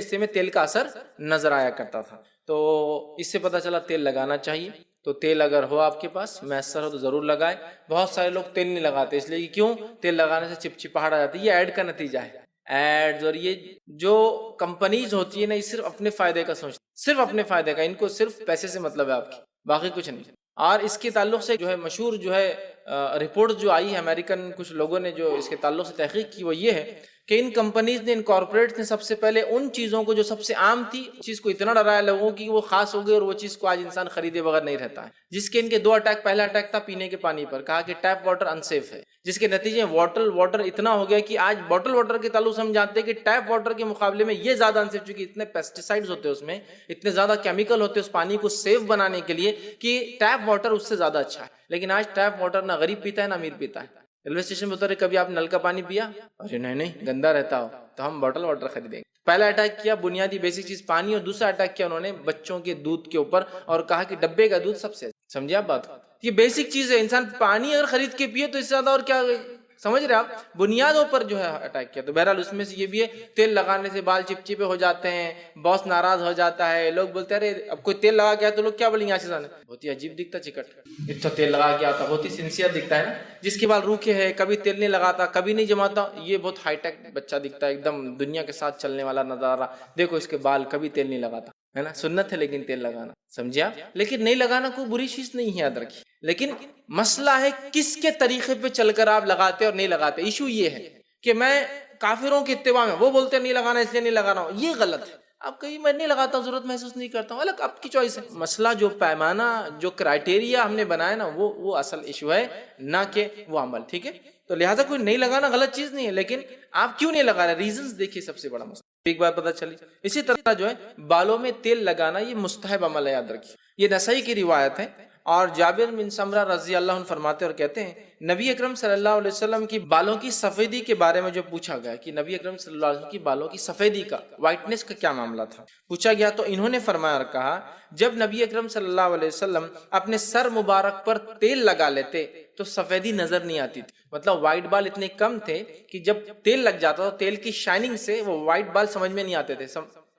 حصے میں تیل کا اثر نظر آیا کرتا تھا۔ تو اس سے پتہ چلا تیل لگانا چاہیے۔ تو تیل اگر ہو آپ کے پاس میسر ہو تو ضرور لگائیں۔ بہت سارے لوگ تیل نہیں لگاتے، اس لیے کہ کیوں؟ تیل لگانے سے چپچپاہٹ آ جاتی ہے۔ یہ ایڈ کا نتیجہ ہے، ایڈز، اور یہ جو کمپنیز ہوتی ہے نا، یہ صرف اپنے فائدے کا سوچتی، صرف اپنے فائدے کا، ان کو صرف پیسے سے مطلب ہے آپ کی، باقی کچھ نہیں۔ اور اس کے تعلق سے جو ہے مشہور جو ہے رپورٹ جو آئی ہے امریکن کچھ لوگوں نے جو اس کے تعلق سے تحقیق کی، وہ یہ ہے کہ ان کمپنیز نے، ان کارپوریٹس نے سب سے پہلے ان چیزوں کو جو سب سے عام تھی، اس چیز کو اتنا ڈرایا لوگوں کی وہ خاص ہو گئی، اور وہ چیز کو آج انسان خریدے بغیر نہیں رہتا ہے۔ جس کے ان کے دو اٹیک، پہلا اٹیک تھا پینے کے پانی پر، کہا کہ ٹیپ واٹر انسیف ہے، جس کے نتیجے میں واٹر اتنا ہو گیا کہ آج باٹل واٹر کے تعلق سے ہم جانتے ہیں کہ ٹیپ واٹر کے مقابلے میں یہ زیادہ انسیف، چونکہ اتنے پیسٹیسائڈز ہوتے ہیں اس میں، اتنے زیادہ کیمیکل ہوتے ہیں اس پانی کو سیف بنانے کے لیے، کہ ٹیپ واٹر اس سے زیادہ اچھا ہے۔ لیکن آج ٹیپ واٹر نہ غریب پیتا ہے نہ امیر پیتا ہے۔ ریلوے اسٹیشن پہ اترے، کبھی آپ نل کا پانی پیا؟ ارے نہیں گندا رہتا ہو، تو ہم باٹل واٹر خریدیں گے۔ پہلا اٹیک کیا بنیادی بیسک چیز پانی، اور دوسرا اٹیک کیا انہوں نے بچوں کے دودھ کے اوپر، اور کہا کہ ڈبے کا دودھ سب سے اچھا۔ سمجھے آپ بات؟ یہ بیسک چیز ہے، انسان پانی اگر خرید کے پیے تو اس سے زیادہ اور کیا، سمجھ رہے آپ؟ بنیادوں پر جو ہے اٹیک کیا۔ تو بہرحال اس میں سے یہ بھی ہے، تیل لگانے سے بال چپچپے ہو جاتے ہیں، باس ناراض ہو جاتا ہے، لوگ بولتے ہیں ارے اب کوئی تیل لگا کے آیا تو لوگ کیا بولیں گے، یہاں سے جانا بہت ہی عجیب دکھتا، چکٹ اتنا تیل لگا کے آتا، بہت ہی سنسیئر دکھتا ہے نا۔ جس کے بال روکھے ہیں، کبھی تیل نہیں لگاتا، کبھی نہیں جماتا، یہ بہت ہائی ٹیک بچہ دکھتا ہے، ایک دم دنیا کے ساتھ چلنے والا نظارہ، دیکھو اس کے بال، کبھی تیل نہیں لگاتا ہے نا۔ سنت ہے لیکن تیل لگانا، سمجھے آپ؟ لیکن نہیں لگانا کوئی بری چیز نہیں ہے، یاد رکھیے۔ لیکن مسئلہ ہے کس کے طریقے پہ چل کر آپ لگاتے اور نہیں لگاتے۔ ایشو یہ ہے کہ میں کافروں کے اتباع میں، وہ بولتے ہیں نہیں لگانا اس لیے نہیں لگا رہا ہوں، یہ غلط ہے۔ اب کہیں میں نہیں لگاتا ہوں، ضرورت محسوس نہیں کرتا ہوں، الگ آپ کی چوائس ہے۔ مسئلہ جو پیمانہ، جو کرائٹیریا ہم نے بنایا نا، وہ اصل ایشو ہے، نہ کہ وہ عمل، ٹھیک ہے؟ تو لہٰذا کوئی نہیں لگانا غلط چیز نہیں ہے، لیکن آپ کیوں نہیں لگا رہے، ریزنز دیکھیے، سب سے بڑا مسئلہ ایک بات پتہ چلی۔ اسی طرح جو ہے بالوں میں تیل لگانا، یہ مستحب عمل ہے، یاد رکھیے۔ یہ نسائی کی روایت ہے، اور جابر بن سمرہ رضی اللہ عنہ فرماتے اور کہتے ہیں، نبی اکرم صلی اللہ علیہ وسلم کی بالوں کی سفیدی کے بارے میں جو پوچھا گیا کہ نبی اکرم صلی اللہ علیہ وسلم کی بالوں کی سفیدی کا، وائٹنس کا کیا معاملہ تھا، پوچھا گیا تو انہوں نے فرمایا اور کہا، جب نبی اکرم صلی اللہ علیہ وسلم اپنے سر مبارک پر تیل لگا لیتے تو سفیدی نظر نہیں آتی تھی۔ مطلب وائٹ بال اتنے کم تھے کہ جب تیل لگ جاتا تو تیل کی شائننگ سے وہ وائٹ بال سمجھ میں نہیں آتے تھے،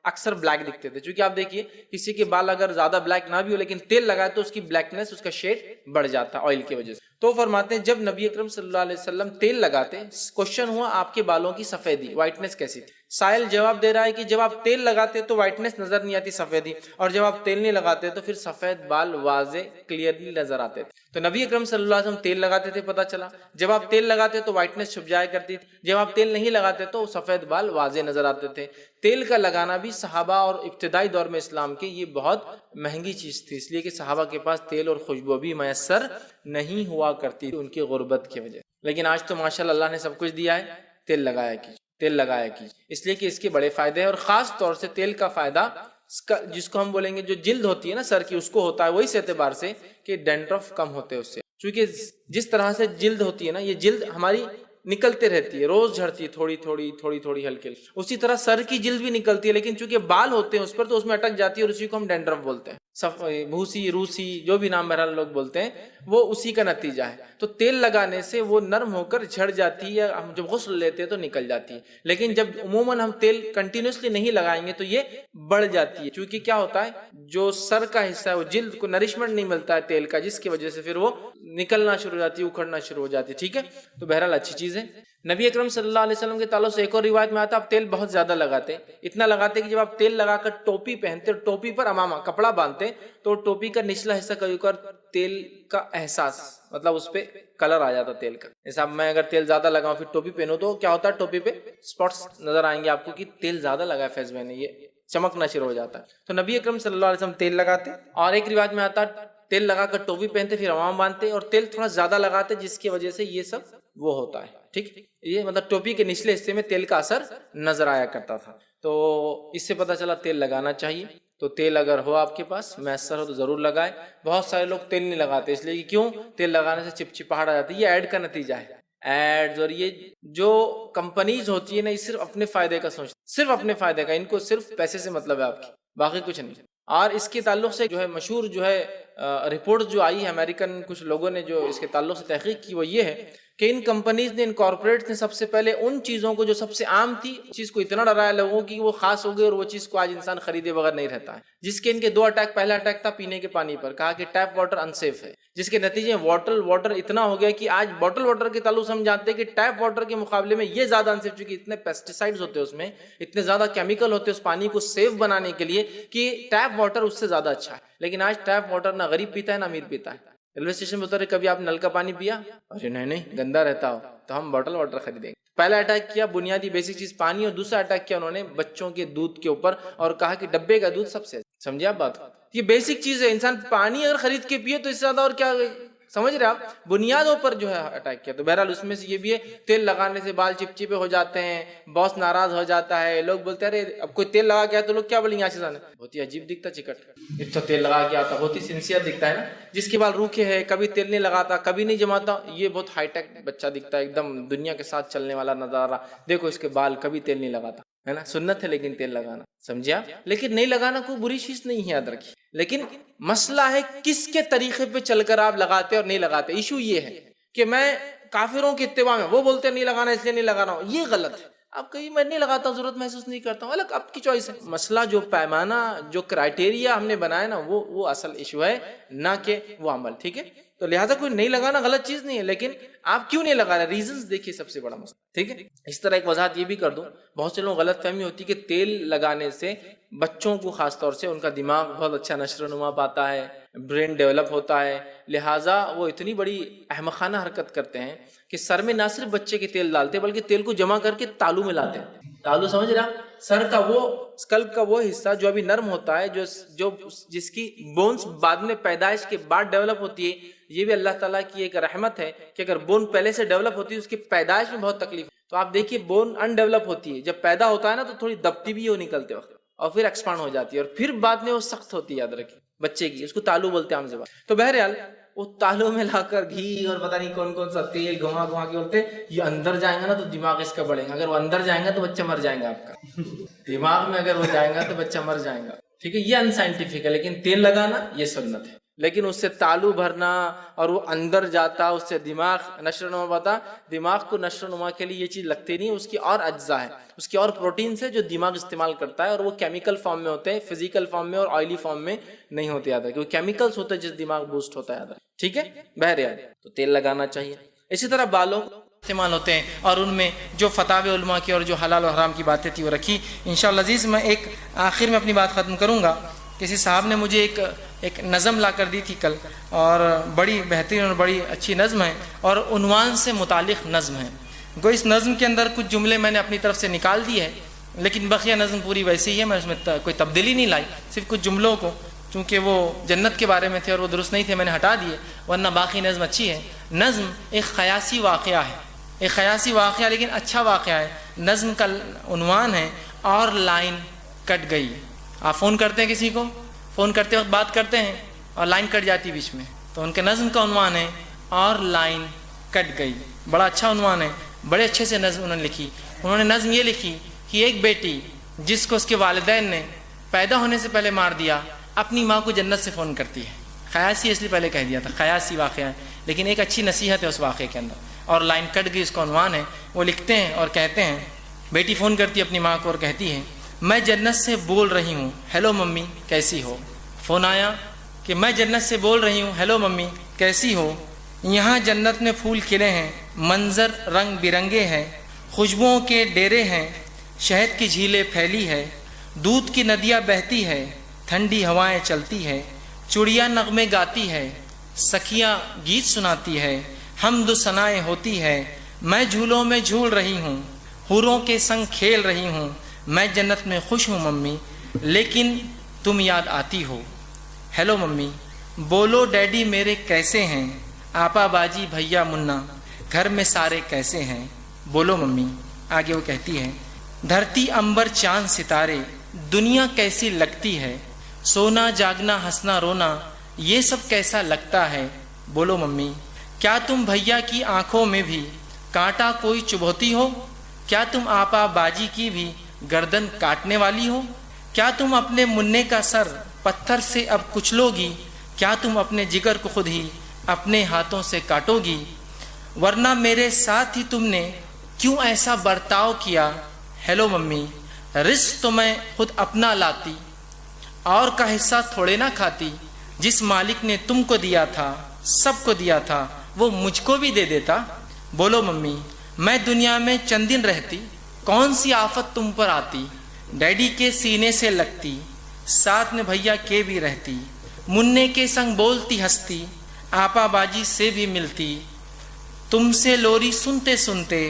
اکثر بلیک دکھتے تھے۔ چونکہ آپ دیکھیے کسی کے بال اگر زیادہ بلیک نہ بھی ہو لیکن تیل لگائے تو اس کی بلیکنس، اس کا شیڈ بڑھ جاتا آئل کی وجہ سے۔ تو فرماتے ہیں جب نبی اکرم صلی اللہ علیہ وسلم تیل لگاتے، کوشچن ہوا آپ کے بالوں کی سفیدی، وائٹنس کیسی تھی؟ سائل جواب دے رہا ہے کہ جب آپ تیل لگاتے تو وائٹنس نظر نہیں آتی، سفیدی، اور جب آپ تیل نہیں لگاتے تو پھر سفید بال واضح کلیئرلی نظر آتے تھے۔ تو نبی اکرم صلی اللہ علیہ وسلم تیل لگاتے تھے، پتہ چلا جب آپ تیل لگاتے تو وائٹنس چھپ جایا کرتی تھی، جب آپ تیل نہیں لگاتے تو سفید بال واضح نظر آتے تھے۔ تیل کا لگانا بھی صحابہ اور ابتدائی دور میں اسلام کے یہ بہت مہنگی چیز تھی، اس لیے کہ صحابہ کے پاس تیل اور خوشبو بھی میسر نہیں ہوا کرتی ان کی غربت کی وجہ۔ لیکن آج تو ماشاءاللہ اللہ نے سب کچھ دیا ہے، تیل لگایا کیجیے، تیل لگایا کیجیے، اس لیے کہ اس کے بڑے فائدے ہیں، اور خاص طور سے تیل کا فائدہ جس کو ہم بولیں گے جو جلد ہوتی ہے نا سر کی، اس کو ہوتا ہے، وہی سے اعتبار سے کہ ڈینڈرف کم ہوتے ہیں اس سے۔ چونکہ جس طرح سے جلد ہوتی ہے نا، یہ جلد ہماری نکلتے رہتی ہے، روز جھڑتی ہے، تھوڑی تھوڑی ہلکی، اسی طرح سر کی جلد بھی نکلتی ہے، لیکن چونکہ بال ہوتے ہیں اس پر تو اس میں اٹک جاتی ہے، اور اسی کو ہم ڈینڈرف بولتے ہیں، بھوسی، روسی، جو بھی نام بہرحال لوگ بولتے ہیں، وہ اسی کا نتیجہ ہے۔ تو تیل لگانے سے وہ نرم ہو کر جھڑ جاتی ہے، ہم جب غسل لیتے ہیں تو نکل جاتی ہے۔ لیکن جب عموماً ہم تیل کنٹینیوسلی نہیں لگائیں گے تو یہ بڑھ جاتی ہے، چونکہ کیا ہوتا ہے جو سر کا حصہ ہے وہ جلد کو نرشمنٹ نہیں ملتا ہے تیل کا، جس کی وجہ سے پھر وہ نکلنا شروع ہو جاتی ہے، اکھڑنا شروع ہو جاتی ہے، ٹھیک ہے؟ تو بہرحال اچھی چیز ہے۔ نبی اکرم صلی اللہ علیہ وسلم کے تعلق سے ایک اور روایت میں آتا ہے آپ تیل بہت زیادہ لگاتے، اتنا لگاتے کہ جب آپ تیل لگا کر ٹوپی پہنتے، ٹوپی پر امامہ کپڑا باندھتے تو ٹوپی کا نچلا حصہ کبھی کر تیل کا احساس، مطلب اس پہ کلر آ جاتا تیل کا۔ جیسا میں اگر تیل زیادہ لگاؤں پھر ٹوپی پہنوں تو کیا ہوتا ہے، ٹوپی پہ سپاٹس نظر آئیں گے آپ کو کہ تیل زیادہ لگا ہے فیض میں نے، یہ چمکنا شروع ہو جاتا ہے۔ تو نبی اکرم صلی اللہ علیہ وسلم تیل لگاتے، اور ایک روایت میں آتا ہے تیل لگا کر ٹوپی پہنتے پھر امامہ باندھتے، اور تیل تھوڑا زیادہ لگاتے جس کی وجہ سے یہ سب وہ ہوتا ہے، ٹھیک؟ یہ مطلب ٹوپی کے نچلے حصے میں تیل کا اثر نظر آیا کرتا تھا۔ تو اس سے پتہ چلا تیل لگانا چاہیے۔ تو تیل اگر ہو آپ کے پاس میسر ہو تو ضرور لگائیں۔ بہت سارے لوگ تیل نہیں لگاتے، اس لیے کہ کیوں؟ تیل لگانے سے چپچپاہٹ آ جاتی ہے، یہ ایڈ کا نتیجہ ہے، ایڈز، اور یہ جو کمپنیز ہوتی ہے نا، یہ صرف اپنے فائدے کا سوچتی، صرف اپنے فائدے کا، ان کو صرف پیسے سے مطلب ہے آپ کی، باقی کچھ نہیں۔ اور اس کے تعلق سے جو ہے مشہور جو ہے رپورٹ جو آئی ہے امریکن کچھ لوگوں نے جو اس کے تعلق سے تحقیق کی، وہ یہ ہے کہ ان کمپنیز نے، ان کارپوریٹس نے سب سے پہلے ان چیزوں کو جو سب سے عام تھی، چیز کو اتنا ڈرایا لوگوں کی وہ خاص ہو گئی، اور وہ چیز کو آج انسان خریدے بغیر نہیں رہتا ہے. جس کے ان کے 2 اٹیک، پہلا اٹیک تھا پینے کے پانی پر، کہا کہ ٹیپ واٹر انسیف ہے، جس کے نتیجے میں واٹر اتنا ہو گیا کہ آج بوٹل واٹر کے تعلق سے ہم جانتے ہیں کہ ٹیپ واٹر کے مقابلے میں یہ زیادہ انسیف، چونکہ اتنے پیسٹیسائڈز ہوتے ہیں اس میں، اتنے زیادہ کیمیکل ہوتے ہیں اس پانی کو سیف بنانے کے لیے، کہ ٹیپ واٹر اس سے زیادہ اچھا ہے. لیکن آج ٹیپ واٹر نہ غریب پیتا ہے نہ امیر پیتا ہے. ریلوے اسٹیشن پہ اترے، کبھی آپ نل کا پانی پیا؟ ارے نہیں گندا رہتا ہو، تو ہم بوٹل واٹر خریدیں گے. پہلا اٹیک کیا بنیادی بیسک چیز پانی، اور دوسرا اٹیک کیا انہوں نے بچوں کے دودھ کے اوپر، اور کہا کہ ڈبے کا دودھ سب سے اچھا. سمجھے آپ بات؟ یہ بیسک چیز ہے. انسان پانی اگر خرید کے پیے تو اس سے زیادہ اور کیا، سمجھ رہے آپ؟ بنیادوں پر جو ہے اٹیک کیا. تو بہرحال اس میں سے یہ بھی ہے، تیل لگانے سے بال چپچپے ہو جاتے ہیں، باس ناراض ہو جاتا ہے، لوگ بولتے ہیں ارے اب کوئی تیل لگا کے آیا تو لوگ کیا بولیں گے، یہاں سے جانا بہت ہی عجیب دکھتا، چکٹ اتنا تیل لگا کے آتا، بہت ہی سنسیئر دکھتا ہے نا. جس کے بال روکھے ہے، کبھی تیل نہیں لگاتا، کبھی نہیں جماتا، یہ بہت ہائی ٹیک بچہ دکھتا ہے، ایک دم دنیا کے ساتھ چلنے والا نظارہ. دیکھو اس کے بال، کبھی تیل نہیں لگاتا ہے نا. سنت ہے لیکن تیل لگانا، سمجھے آپ؟ لیکن نہیں لگانا کوئی بری چیز نہیں ہے، یاد رکھیے. لیکن مسئلہ ہے کس کے طریقے پہ چل کر آپ لگاتے اور نہیں لگاتے. ایشو یہ ہے کہ میں کافروں کے اتباع میں، وہ بولتے ہیں نہیں لگانا اس لیے نہیں لگا رہا ہوں، یہ غلط ہے. آپ کہیں میں نہیں لگاتا ہوں، ضرورت محسوس نہیں کرتا ہوں، الگ آپ کی چوائس ہے. مسئلہ جو پیمانہ، جو کرائٹیریا ہم نے بنایا نا، وہ اصل ایشو ہے، نہ کہ وہ عمل. ٹھیک ہے؟ تو لہٰذا کوئی نہیں لگانا غلط چیز نہیں ہے، لیکن آپ کیوں نہیں لگا رہے، ریزنز دیکھیے، سب سے بڑا مسئلہ. ٹھیک ہے؟ اس طرح ایک وضاحت یہ بھی کر دوں، بہت سے لوگ غلط فہمی ہوتی ہے کہ تیل لگانے سے بچوں کو خاص طور سے ان کا دماغ بہت اچھا نشو و نما پاتا ہے، برین ڈیولپ ہوتا ہے، لہٰذا وہ اتنی بڑی احمقانہ حرکت کرتے ہیں کہ سر میں نہ صرف بچے کے تیل ڈالتے بلکہ تیل کو جمع کر کے تالو میں لاتے ہیں. تالو سمجھ رہا؟ سر کا وہ، اسکلپ کا وہ حصہ جو ابھی نرم ہوتا ہے، جو جس کی بونز بعد میں پیدائش کے بعد ڈیولپ ہوتی ہے. یہ بھی اللہ تعالیٰ کی ایک رحمت ہے کہ اگر بون پہلے سے ڈیولپ ہوتی ہے، اس کی پیدائش میں بہت تکلیف. تو آپ دیکھیے بون ان ڈیولپ ہوتی ہے، جب پیدا ہوتا ہے نا تو تھوڑی دبتی بھی ہے وہ نکلتے وقت، اور پھر ایکسپانڈ ہو جاتی ہے، اور پھر بعد میں وہ سخت ہوتی ہے. یاد رکھیے بچے کی، اس کو تالو بولتے ہیں عام زبان. تو بہرحال وہ تالو میں لا کر گھی اور پتہ نہیں کون کون سا تیل گھما کے بولتے یہ اندر جائیں گا نا تو دماغ اس کا بڑھے گا. اگر وہ اندر جائیں گا تو بچہ مر جائے گا آپ کا. دماغ میں اگر وہ جائے گا تو بچہ مر جائے گا. ٹھیک ہے؟ یہ ان سائنٹیفک ہے، لیکن تیل لگانا یہ سنت ہے. لیکن اس سے تالو بھرنا اور وہ اندر جاتا، اس سے دماغ نشو و نما پاتا. دماغ کو نشو و نما کے لیے یہ چیز لگتی نہیں، اس کی اور اجزاء ہے، اس کی اور پروٹینز ہے جو دماغ استعمال کرتا ہے، اور وہ کیمیکل فارم میں ہوتے ہیں، فزیکل فارم میں اور آئلی فارم میں نہیں ہوتے. یاد رکھیں وہ کیمیکلز ہوتے ہیں جس دماغ بوسٹ ہوتا ہے. یاد رکھیں. ٹھیک ہے؟ بہرحال تو تیل لگانا چاہیے. اسی طرح بالوں استعمال ہوتے ہیں، اور ان میں جو فتاوی علماء کی اور جو حلال و حرام کی باتیں تھی وہ رکھی. انشاءاللہ عزیز میں ایک آخر میں اپنی بات ختم کروں گا. کسی صاحب نے مجھے ایک نظم لا کر دی تھی کل، اور بڑی بہترین اور بڑی اچھی نظم ہے، اور عنوان سے متعلق نظم ہے. گو اس نظم کے اندر کچھ جملے میں نے اپنی طرف سے نکال دی ہے، لیکن بقیہ نظم پوری ویسی ہی ہے. میں اس میں کوئی تبدیلی نہیں لائی، صرف کچھ جملوں کو، چونکہ وہ جنت کے بارے میں تھے اور وہ درست نہیں تھے، میں نے ہٹا دیے، ورنہ باقی نظم اچھی ہے. نظم ایک خیاسی واقعہ ہے، ایک خیاسی واقعہ لیکن اچھا واقعہ ہے. نظم کا عنوان ہے اور لائن کٹ گئی. آپ فون کرتے ہیں کسی کو، فون کرتے وقت بات کرتے ہیں اور لائن کٹ جاتی بیچ میں، تو ان کے نظم کا عنوان ہے اور لائن کٹ گئی. بڑا اچھا عنوان ہے، بڑے اچھے سے نظم انہوں نے لکھی. انہوں نے نظم یہ لکھی کہ ایک بیٹی جس کو اس کے والدین نے پیدا ہونے سے پہلے مار دیا، اپنی ماں کو جنت سے فون کرتی ہے. خیاسی اس لیے پہلے کہہ دیا تھا، خیاسی واقعہ ہے، لیکن ایک اچھی نصیحت ہے اس واقعے کے اندر. اور لائن کٹ گئی اس کا عنوان ہے. وہ لکھتے ہیں اور کہتے ہیں، بیٹی فون کرتی ہے اپنی ماں کو اور کہتی ہے، میں جنت سے بول رہی ہوں، ہیلو ممی کیسی ہو. فون آیا کہ میں جنت سے بول رہی ہوں، ہیلو ممی کیسی ہو. یہاں جنت میں پھول کھلے ہیں، منظر رنگ برنگے ہیں، خوشبوؤں کے ڈیرے ہیں، شہد کی جھیلیں پھیلی ہے، دودھ کی ندیاں بہتی ہے، ٹھنڈی ہوائیں چلتی ہے، چڑیا نغمے گاتی ہے، سکھیاں گیت سناتی ہے، حمد و ثنائیں ہوتی ہے، میں جھولوں میں جھول رہی ہوں، حوروں کے سنگ کھیل رہی ہوں. میں جنت میں خوش ہوں ممی، لیکن تم یاد آتی ہو. ہیلو ممی، بولو ڈیڈی میرے کیسے ہیں، آپا باجی بھیا منا گھر میں سارے کیسے ہیں. بولو ممی. آگے وہ کہتی ہے، دھرتی امبر چاند ستارے دنیا کیسی لگتی ہے، سونا جاگنا ہنسنا رونا یہ سب کیسا لگتا ہے. بولو ممی. کیا تم بھیا کی آنکھوں میں بھی کانٹا کوئی چبھوتی ہو، کیا تم آپا باجی کی بھی گردن کاٹنے والی ہو، کیا تم اپنے منع کا سر پتھر سے اب کچلو گی، کیا تم اپنے جگر کو خود ہی اپنے ہاتھوں سے کاٹو گی. ورنہ میرے ساتھ ہی تم نے کیوں ایسا برتاؤ کیا؟ ہیلو ممی، رزق تو میں خود اپنا لاتی، اور کا حصہ تھوڑے نہ کھاتی۔ جس مالک نے تم کو دیا تھا، سب کو دیا تھا، وہ مجھ کو بھی دے دیتا۔ بولو ممی، میں دنیا میں چند دن رہتی، کون سی آفت تم پر آتی؟ ڈیڈی کے سینے سے لگتی، ساتھ میں بھیا کے بھی رہتی، مننے کے سنگ بولتی ہنستی، آپا باجی سے بھی ملتی، تم سے لوری سنتے سنتے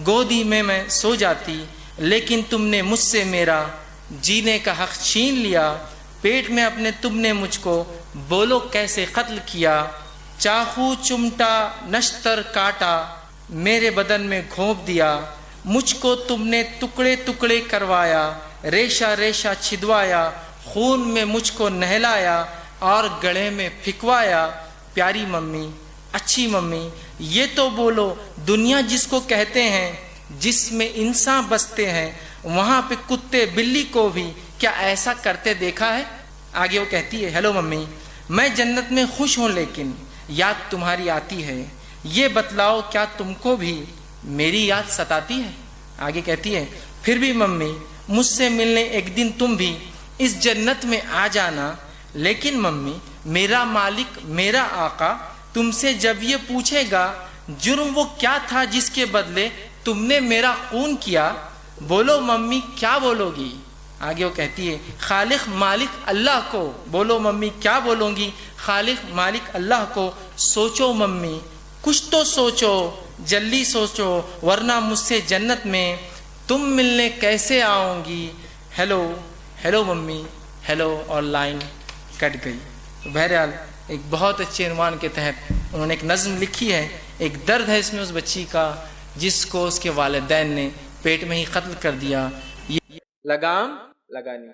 گودی میں سو جاتی، لیکن تم نے مجھ سے میرا جینے کا حق چھین لیا، پیٹ میں اپنے تم نے مجھ کو بولو کیسے قتل کیا، چاقو چمٹا نشتر کاٹا میرے بدن میں گھونپ دیا، مجھ کو تم نے ٹکڑے ٹکڑے کروایا، ریشہ ریشہ چھدوایا، خون میں مجھ کو نہلایا اور گڑھے میں پھکوایا۔ پیاری ممی، اچھی ممی، یہ تو بولو دنیا جس کو کہتے ہیں، جس میں انسان بستے ہیں، وہاں پہ کتے بلی کو بھی کیا ایسا کرتے دیکھا ہے؟ آگے وہ کہتی ہے، ہیلو ممی، میں جنت میں خوش ہوں لیکن یاد تمہاری آتی ہے، یہ بتلاؤ کیا تم کو بھی میری یاد ستاتی ہے؟ آگے کہتی ہے، پھر بھی ممی مجھ سے ملنے ایک دن تم بھی اس جنت میں آ جانا، لیکن ممی میرا مالک میرا آقا تم سے جب یہ پوچھے گا جرم وہ کیا تھا جس کے بدلے تم نے میرا خون کیا، بولو ممی کیا بولو گی؟ آگے وہ کہتی ہے، خالق مالک اللہ کو، بولو ممی کیا بولوں گی؟ خالق مالک اللہ کو، سوچو ممی کچھ تو سوچو، جلدی سوچو، ورنہ مجھ سے جنت میں تم ملنے کیسے آؤں گی؟ ہیلو ہیلو ممی ہیلو، اور لائن کٹ گئی۔ بہرحال ایک بہت اچھے عنوان کے تحت انہوں نے ایک نظم لکھی ہے، ایک درد ہے اس میں اس بچی کا جس کو اس کے والدین نے پیٹ میں ہی قتل کر دیا۔ یہ لگام لگانی،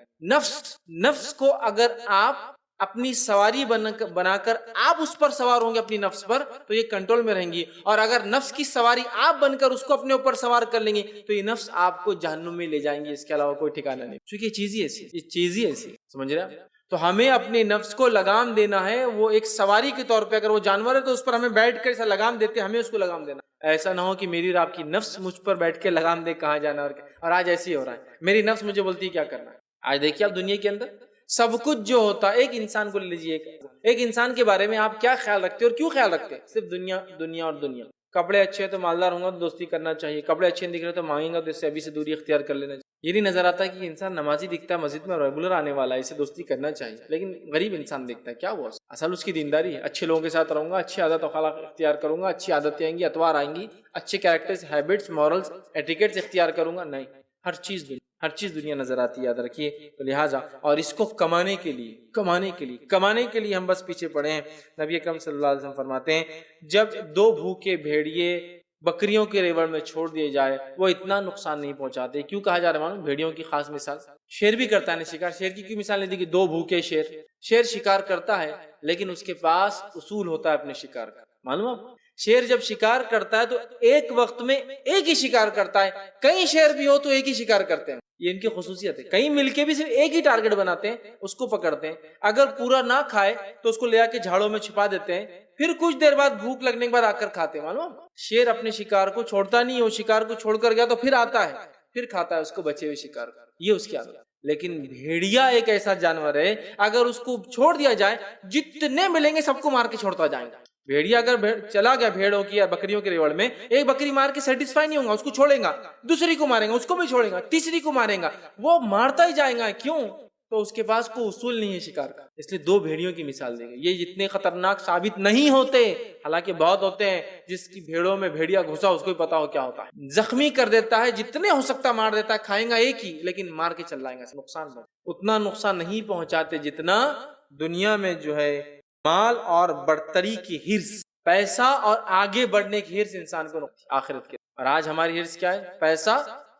نفس کو اگر آپ اپنی سواری بنا کر آپ اس پر سوار ہوں گے اپنی نفس پر تو یہ کنٹرول میں رہیں گی، اور اگر نفس کی سواری آپ بن کر اس کو اپنے اوپر سوار کر لیں گے تو یہ نفس آپ کو جہنم میں لے جائیں گے، اس کے علاوہ کوئی ٹھکانہ نہیں، کیونکہ یہ چیز ہی ایسی سمجھ رہے ہیں؟ تو ہمیں اپنے نفس کو لگام دینا ہے، وہ ایک سواری کے طور پہ، اگر وہ جانور ہے تو اس پر ہمیں بیٹھ کر ایسا لگام دیتے، ہمیں اس کو لگام دینا، ایسا نہ ہو کہ میری اور آپ کی نفس مجھ پر بیٹھ کے لگام دے کہاں جانا، اور آج ایسے ہی ہو رہا ہے، میری نفس مجھے بولتی ہے کیا کرنا ہے۔ آج دیکھیے آپ دنیا کے اندر سب کچھ جو ہوتا ہے، ایک انسان کو لے لیجیے، ایک انسان کے بارے میں آپ کیا خیال رکھتے اور کیوں خیال رکھتے ہیں؟ صرف دنیا دنیا اور دنیا۔ کپڑے اچھے ہیں تو مالدار ہوں گا تو دوستی کرنا چاہیے، کپڑے اچھے نہیں دکھ رہے تو مانگیں گا تو اس سے ابھی سے دوری اختیار کر لینا چاہیے۔ یہ نہیں نظر آتا کہ انسان نمازی دکھتا ہے، مسجد میں ریگولر آنے والا ہے، اسے دوستی کرنا چاہیے، لیکن غریب انسان دیکھتا ہے کیا ہوا، اصل اس کی دینداری ہے، اچھے لوگوں کے ساتھ رہوں گا، اچھی عادت و اخلاق اختیار کروں گا، اچھی عادتیں آئیں گی، اتوار آئیں گی، اچھے کیریکٹرز، ہیبٹس، مورلز، ایٹیکیٹس اختیار کروں گا، نہیں، ہر چیز دنیا نظر آتی ہے، یاد رکھیے۔ تو لہٰذا اور اس کو کمانے کے لیے ہم بس پیچھے پڑے ہیں۔ نبی اکرم صلی اللہ علیہ وسلم فرماتے ہیں جب دو بھوکے بھیڑیے بکریوں کے ریوڑ میں چھوڑ دیے جائے وہ اتنا نقصان نہیں پہنچاتے۔ کیوں کہا جا رہا ہے معلوم؟ بھیڑیوں کی خاص مثال، شیر بھی کرتا ہے نا شکار، شیر کی کیوں مثال نہیں دی کہ دو بھوکے شیر شکار کرتا ہے لیکن اس کے پاس اصول ہوتا ہے اپنے شکار کا، معلوم ہے؟ شیر جب شکار کرتا ہے تو ایک وقت میں ایک ہی شکار کرتا ہے، کئی شیر بھی ہو تو ایک ہی شکار کرتے ہیں، یہ ان کی خصوصیت ہے۔ کئی مل کے بھی صرف ایک ہی ٹارگٹ بناتے ہیں، اس کو پکڑتے ہیں، اگر پورا نہ کھائے تو اس کو لے آ کے جھاڑوں میں چھپا دیتے ہیں، پھر کچھ دیر بعد بھوک لگنے کے بعد آ کر کھاتے ہیں، معلوم؟ شیر اپنے شکار کو چھوڑتا نہیں ہے، وہ شکار کو چھوڑ کر گیا تو پھر آتا ہے، پھر کھاتا ہے اس کو بچے ہوئے شکار کا، یہ اس کی عادت ہے۔ لیکن بھیڑیا ایک ایسا جانور ہے اگر اس کو چھوڑ دیا جائے جتنے ملیں گے سب کو مار کے چھوڑتا جائے گا۔ بھیڑیا اگر چلا گیا بھیڑوں کی یا بکریوں کے ریوڑ میں، ایک بکری مار کے سیٹسفائی نہیں ہوگا، اس کو چھوڑے گا، دوسری کو مارے گا، اس کو بھی چھوڑے گا، تیسری کو مارے گا، وہ مارتا ہی جائے گا۔ کیوں؟ تو اس کے پاس کوئی اصول نہیں ہے شکار کا، اس لیے دو بھیڑیوں کی مثال دی گئی۔ یہ جتنے خطرناک ثابت نہیں ہوتے، حالانکہ بہت ہوتے ہیں، جس کی بھیڑوں میں بھیڑیا گھسا اس کو ہی پتا ہو کیا ہوتا ہے، زخمی کر دیتا ہے، جتنے ہو سکتا مار دیتا ہے، کھائیں گا ایک ہی لیکن مار کے چل جائیں گا، نقصان اتنا نقصان نہیں پہنچاتے جتنا دنیا میں جو ہے مال اور برتری کی ہرس، پیسہ اور آگے بڑھنے کی ہرس انسان کو آخرت کے۔ اور آج ہماری ہرس کیا ہے؟ پیسہ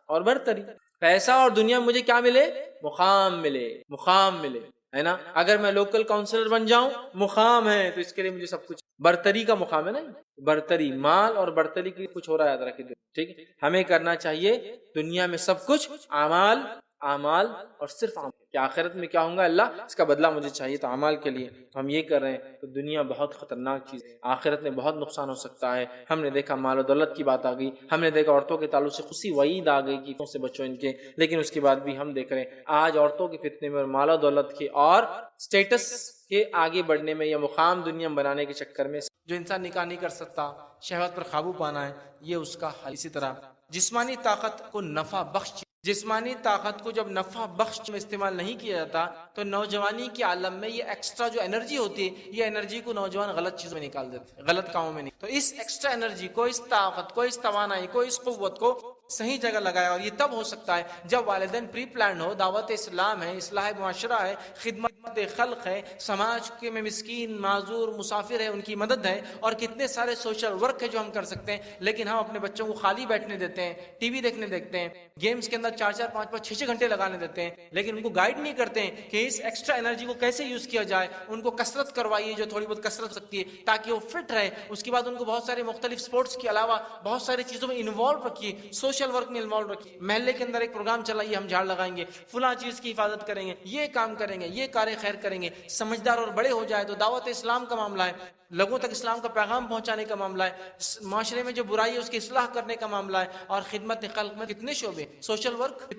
اور برتری، پیسہ اور دنیا میں مجھے کیا ملے؟ مقام ملے، ہے نا؟ اگر میں لوکل کاؤنسلر بن جاؤں، مقام ہے تو اس کے لیے مجھے سب کچھ، برتری کا مقام ہے نا، برتری، مال اور برتری کے لیے کچھ ہو رہا ہے، یاد رکھیں، ٹھیک ہے؟ ہمیں کرنا چاہیے دنیا میں سب کچھ اعمال اعمال اور صرف اعمال کہ آخرت میں کیا ہوں گا، اللہ اس کا بدلہ مجھے چاہیے، تو اعمال کے لیے تو ہم یہ کر رہے ہیں، تو دنیا بہت خطرناک چیز ہے، آخرت میں بہت نقصان ہو سکتا ہے۔ ہم نے دیکھا مال و دولت کی بات آ گئی، ہم نے دیکھا عورتوں کے تعلق سے خصوصی وعید آ گئی کہ ان سے بچو ان کے، لیکن اس کے بعد بھی ہم دیکھ رہے ہیں آج عورتوں کے فتنے میں اور مال و دولت کے اور سٹیٹس کے آگے بڑھنے میں یا مقام دنیا میں بنانے کے چکر میں جو انسان نکاح نہیں کر سکتا، شہوت پر قابو پانا ہے، یہ اس کا حل۔ اسی طرح جسمانی طاقت کو نفع بخش، جسمانی طاقت کو جب نفع بخش میں استعمال نہیں کیا جاتا تو نوجوانی کے عالم میں یہ ایکسٹرا جو انرجی ہوتی ہے، یہ انرجی کو نوجوان غلط چیزوں میں نکال دیتے ہیں، غلط کاموں میں نہیں۔ تو اس ایکسٹرا انرجی کو، اس طاقت کو، اس توانائی کو، اس قوت کو صحیح جگہ لگایا، اور یہ تب ہو سکتا ہے جب والدین پری پلان ہو، دعوت اسلام ہے، اصلاح معاشرہ ہے، خدمت خلق ہے، سماج کے میں مسکین معذور مسافر ہے ان کی مدد ہے، اور کتنے سارے سوشل ورک ہے جو ہم کر سکتے ہیں، لیکن ہم اپنے بچوں کو خالی بیٹھنے دیتے ہیں، ٹی وی دیکھنے دیکھتے ہیں، گیمز کے اندر 4-4 5-5 6-6 گھنٹے لگانے دیتے ہیں، لیکن ان کو گائیڈ نہیں کرتے ہیں کہ اس ایکسٹرا انرجی کو کیسے یوز کیا جائے۔ ان کو کسرت کروائیے جو تھوڑی بہت کسرت سکتی ہے تاکہ وہ فٹ رہے، اس کے بعد ان کو بہت سارے مختلف سپورٹس کے علاوہ بہت ساری چیزوں میں انوالو رکھیے، سوشل ورک میں انوالو رکھیے، محلے کے اندر ایک پروگرام چلائیے، ہم جھاڑ لگائیں گے، فلاں چیز کی حفاظت کریں گے، یہ کام کریں گے، یہ کار خیر کریں گے۔ سمجھدار اور بڑے ہو جائے تو دعوت اسلام کا معاملہ ہے، لوگوں تک اسلام کا پیغام پہنچانے کا معاملہ ہے، معاشرے میں جو برائی ہے اس کی اصلاح کرنے کا معاملہ ہے، اور خدمت خلق میں کتنے شعبے، سوشل ورک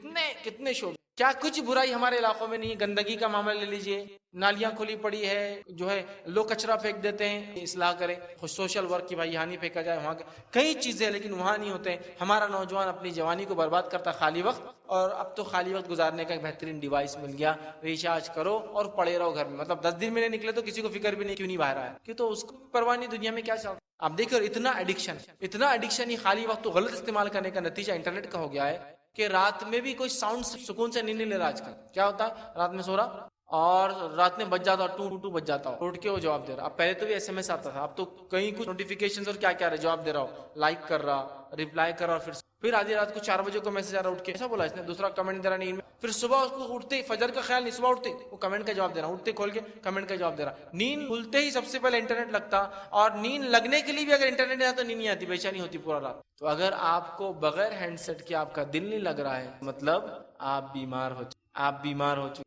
کتنے شعبے، کیا کچھ برائی ہمارے علاقوں میں نہیں ہے؟ گندگی کا معاملہ لے لیجئے، نالیاں کھلی پڑی ہے، جو ہے لوگ کچرا پھینک دیتے ہیں، اصلاح کریں، سوشل ورک کی بھائی یہاں نہیں پھینکا جائے، وہاں کئی چیزیں لیکن وہاں نہیں ہوتے ہیں۔ ہمارا نوجوان اپنی جوانی کو برباد کرتا خالی وقت، اور اب تو خالی وقت گزارنے کا ایک بہترین ڈیوائس مل گیا، ریچارج کرو اور پڑے رہو گھر میں، مطلب 10 دن میں نہیں نکلے تو کسی کو فکر بھی نہیں کیوں نہیں باہر آیا، کہ تو اس کو پرواہ نہیں دنیا میں کیا چل رہا ہے۔ آپ دیکھو اتنا ایڈکشن، یہ خالی وقت تو غلط استعمال کرنے کا نتیجہ انٹرنیٹ کا ہو گیا ہے کہ رات میں بھی کوئی ساؤنڈ سکون سے نہیں لے رہا آج کل۔ کیا ہوتا ہے، رات میں سو رہا اور رات میں بج جاتا، ٹو بج جاتا ہو، اٹھ کے وہ جواب دے رہا۔ اب پہلے تو بھی ایس ایم ایس آتا تھا، اب تو کہیں کچھ نوٹیفیکیشن اور کیا کیا رہے، جواب دے رہا ہو، لائک کر رہا، ریپلائی کر رہا، پھر آدھی رات کو 4 بجے کو میسج آ رہا اٹھ کے، ایسا بولا اس نے، دوسرا کمنٹ دے رہا نیند میں، پھر صبح اس کو اٹھتے فجر کا خیال نہیں، صبح اٹھتے وہ کمنٹ کا جواب دے رہا، اٹھتے کھول کے کمنٹ کا جواب دے رہا، نیند کھلتے ہی سب سے پہلے انٹرنیٹ لگتا، اور نیند لگنے کے لیے بھی اگر انٹرنیٹ نہیں آتا تو نیند نہیں آتی، بے چینی ہوتی پورا رات۔ تو اگر آپ کو بغیر ہینڈ سیٹ کے آپ کا دل نہیں لگ رہا ہے، مطلب آپ بیمار ہو چکے،